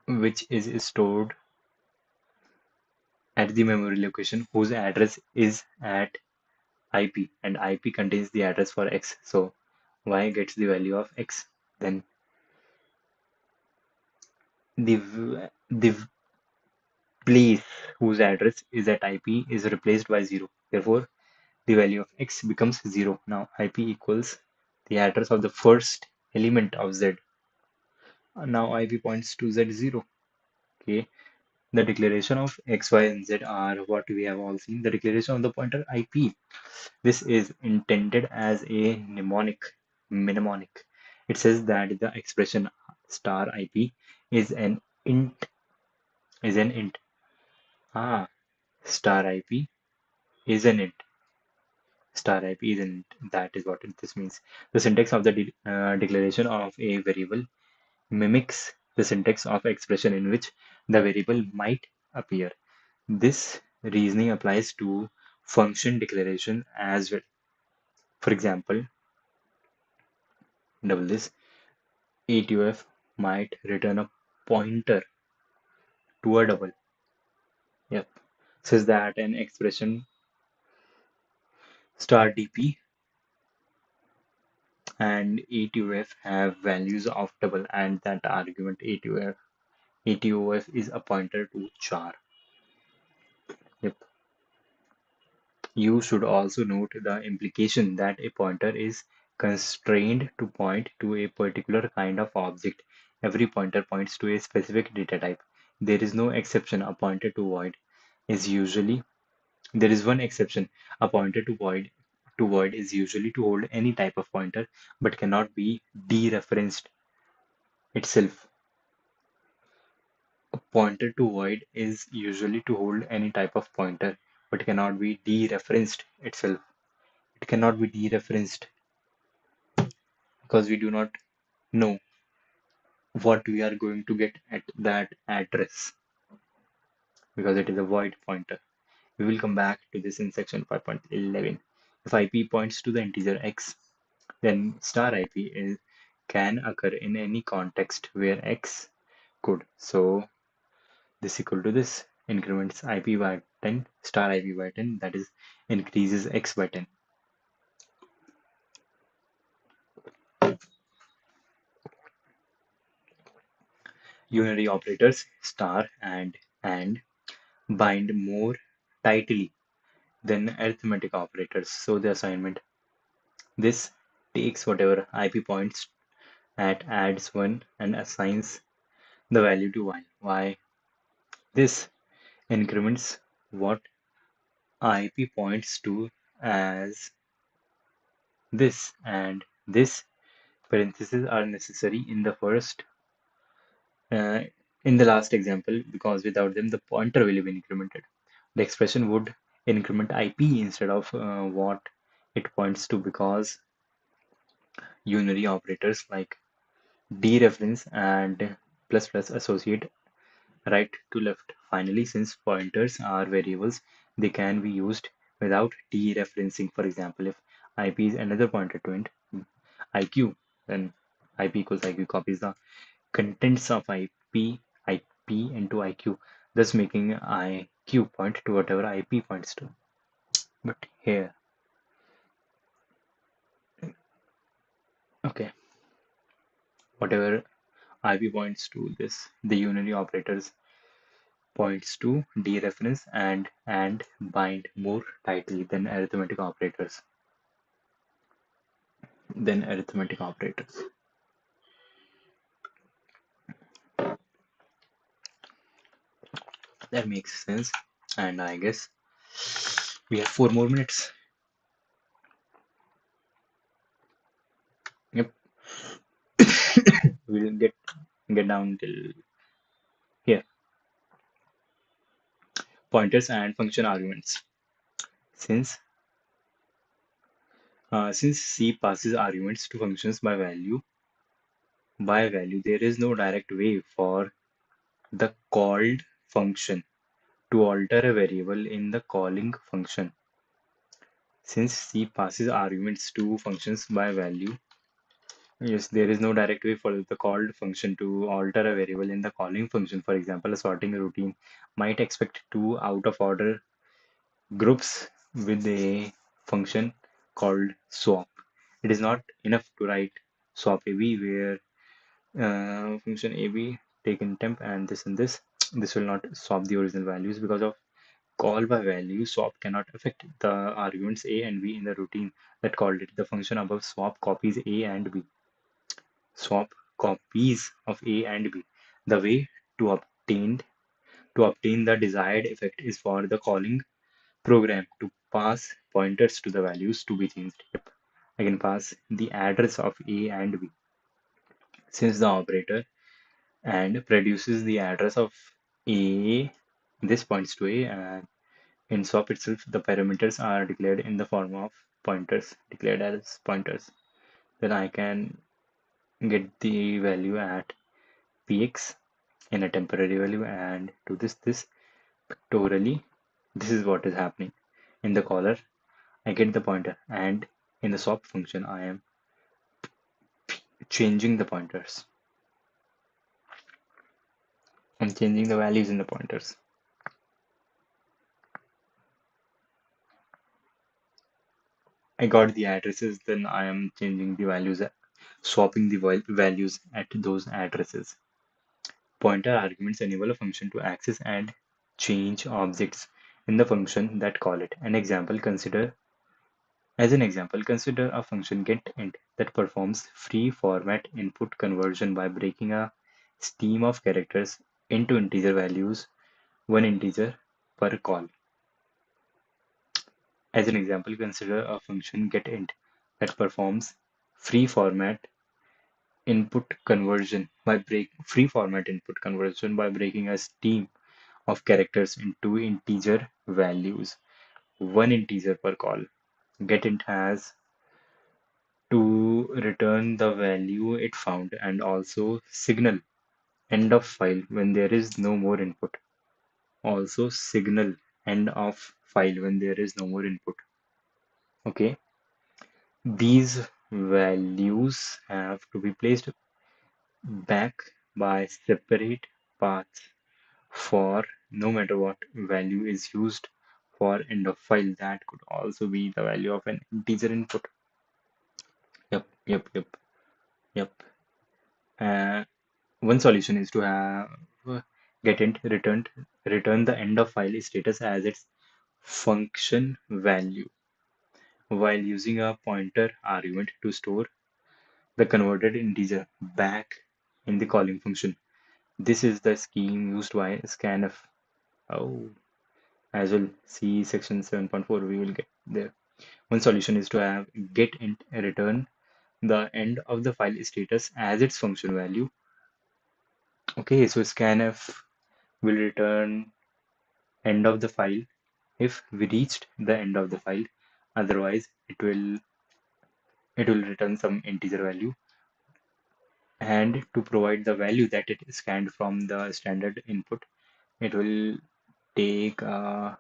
which is stored at the memory location whose address is at IP, and IP contains the address for X. So Y gets the value of X. Then the place whose address is at IP is replaced by 0. Therefore, the value of X becomes 0. Now IP equals the address of the first element of Z. Now IP points to Z0. Okay. The declaration of X, Y, and Z are what we have all seen. The declaration of the pointer IP. This is intended as a mnemonic. It says that the expression star IP is an int, is an int. Ah, star IP is an int. Star IP is an int. That is what this means. The syntax of the declaration of a variable mimics the syntax of expression in which the variable might appear. This reasoning applies to function declaration as well. For example, double this, ATOF might return a pointer to a double. Yep. Says that an expression star DP and ATOF have values of double, and that argument ATOF is a pointer to char. Yep. You should also note the implication that a pointer is constrained to point to a particular kind of object. Every pointer points to a specific data type. There is no exception. A pointer to void is usually There is one exception. A pointer to void is usually to hold any type of pointer but cannot be dereferenced itself. A pointer to void is usually to hold any type of pointer but cannot be dereferenced itself. It cannot be dereferenced because we do not know what we are going to get at that address, because it is a void pointer. We will come back to this in section 5.11. If IP points to the integer x, then star IP can occur in any context where x could. So this equal to this increments IP by 10, star IP by 10, that is increases x by 10. Unary operators star and bind more tightly than arithmetic operators. So the assignment, this takes whatever IP points at, adds 1 and assigns the value to y. This increments what IP points to as this, and this parentheses are necessary in the first uh, in the last example, because without them the pointer will be incremented. The expression would increment IP instead of what it points to, because unary operators like dereference and plus plus associate right to left. Finally, since pointers are variables, they can be used without dereferencing. For example, if IP is another pointer to int IQ, then IP equals IQ copies the contents of IP into IQ, thus making IQ point to whatever IP points to. But here, okay, whatever IP points to this, the unary operators points to dereference and bind more tightly than arithmetic operators. That makes sense. And I guess we have 4 more minutes. Yep, we'll get down till here. Pointers and function arguments. Since since C passes arguments to functions by value, there is no direct way for the called function to alter a variable in the calling function. Since C passes arguments to functions by value, yes, there is no direct way for the called function to alter a variable in the calling function. For example, a sorting routine might expect two out of order groups with a function called swap. It is not enough to write swap AB where function AB taken temp and this and this. This will not swap the original values because of call by value. Swap cannot affect the arguments A and B in the routine that called it. The function above swap copies A and B. Swap copies of A and B. The way to obtain the desired effect is for the calling program to pass pointers to the values to be changed. Yep. I can pass the address of A and B. Since the operator and produces the address of A, this points to A, and in swap itself, the parameters are declared in the form of pointers, declared as pointers. Then I can get the value at px in a temporary value and to this pictorially. This is what is happening. In the caller, I get the pointer, and in the swap function, I am changing the pointers. I'm changing the values in the pointers. I got the addresses, then I am changing the values, swapping the values at those addresses. Pointer arguments enable a function to access and change objects in the function that call it. As an example, consider a function getInt that performs free format input conversion by breaking a stream of characters into integer values, one integer per call. As an example, consider a function getInt that performs free format input conversion by breaking a stream of characters into integer values, one integer per call. GetInt has to return the value it found and also signal end of file when there is no more input. Also signal end of file when there is no more input. Okay, these values have to be placed back by separate paths for no matter what value is used for end of file. That could also be the value of an integer input. Yep. Yep. Uh, One solution is to have getInt return the end of file status as its function value while using a pointer argument to store the converted integer back in the calling function. This is the scheme used by scanf. Oh, as we'll see section 7.4, we will get there. One solution is to have getInt return the end of the file status as its function value Okay, so scanf will return end of the file if we reached the end of the file. Otherwise, it will return some integer value. And to provide the value that it scanned from the standard input, it will take a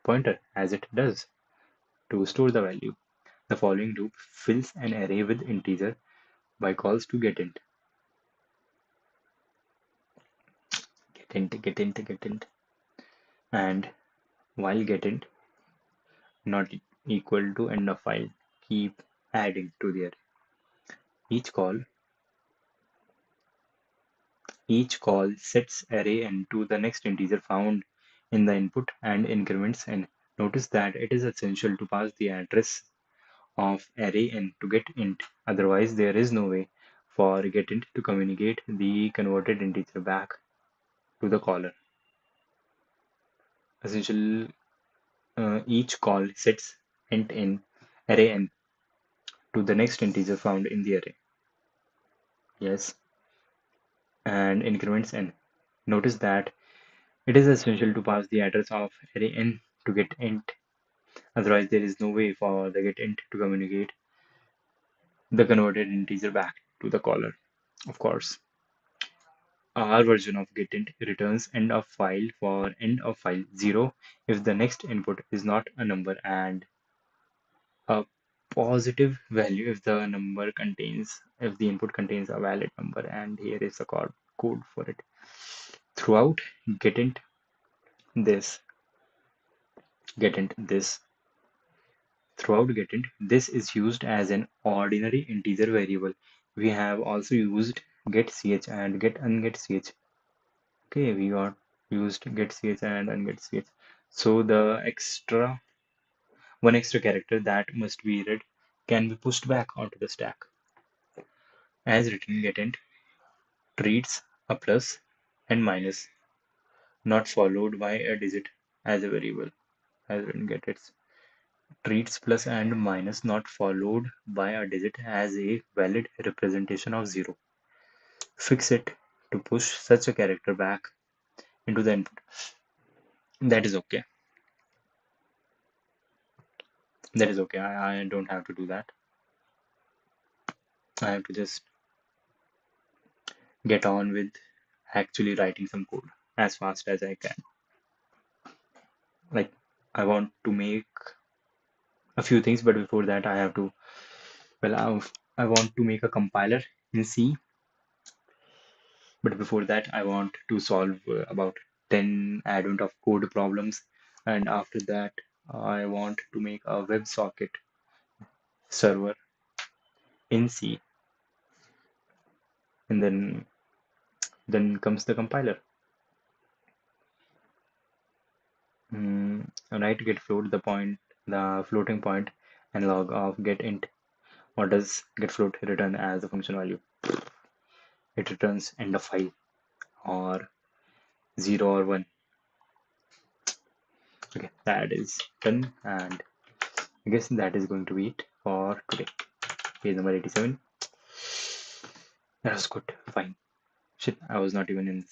pointer as it does to store the value. The following loop fills an array with integer by calls to getInt, getInt, and while getInt not equal to end of file, keep adding to the array. Each call Each call sets array n to the next integer found in the input and increments n. Notice that it is essential to pass the address of array n to get int. Otherwise, there is no way for getInt to communicate the converted integer back to the caller. Essential, each call sets int in array n to the next integer found in the array. Yes, and increments n. Notice that it is essential to pass the address of array n to get int. Otherwise, there is no way for the getInt to communicate the converted integer back to the caller. Of course, our version of getInt returns end of file for end of file 0 if the next input is not a number, and a positive value if the input contains a valid number. And here is the code for it. Throughout getInt this, getInt this, Throughout getInt, this is used as an ordinary integer variable. We have also used getCH and getUngetCH. Okay, we got used getCH and ungetCH. So the one extra character that must be read can be pushed back onto the stack. As written, getInt treats a plus and minus not followed by a digit as a variable. As written, getIt treats plus and minus not followed by a digit as a valid representation of 0. Fix it to push such a character back into the input. That is okay. That is okay. I don't have to do that. I have to just get on with actually writing some code as fast as I can. Like, I want to make a few things, but before that, I have to, well, I want to make a compiler in C. But before that, I want to solve about 10 advent of code problems. And after that, I want to make a WebSocket server in C. And then comes the compiler. Write get float the floating point and log of get int. What does get float return as a function value? It returns end of file or 0 or 1. Okay, that is done, and I guess that is going to be it for today. Page number 87. That was good. Fine. Shit, I was not even in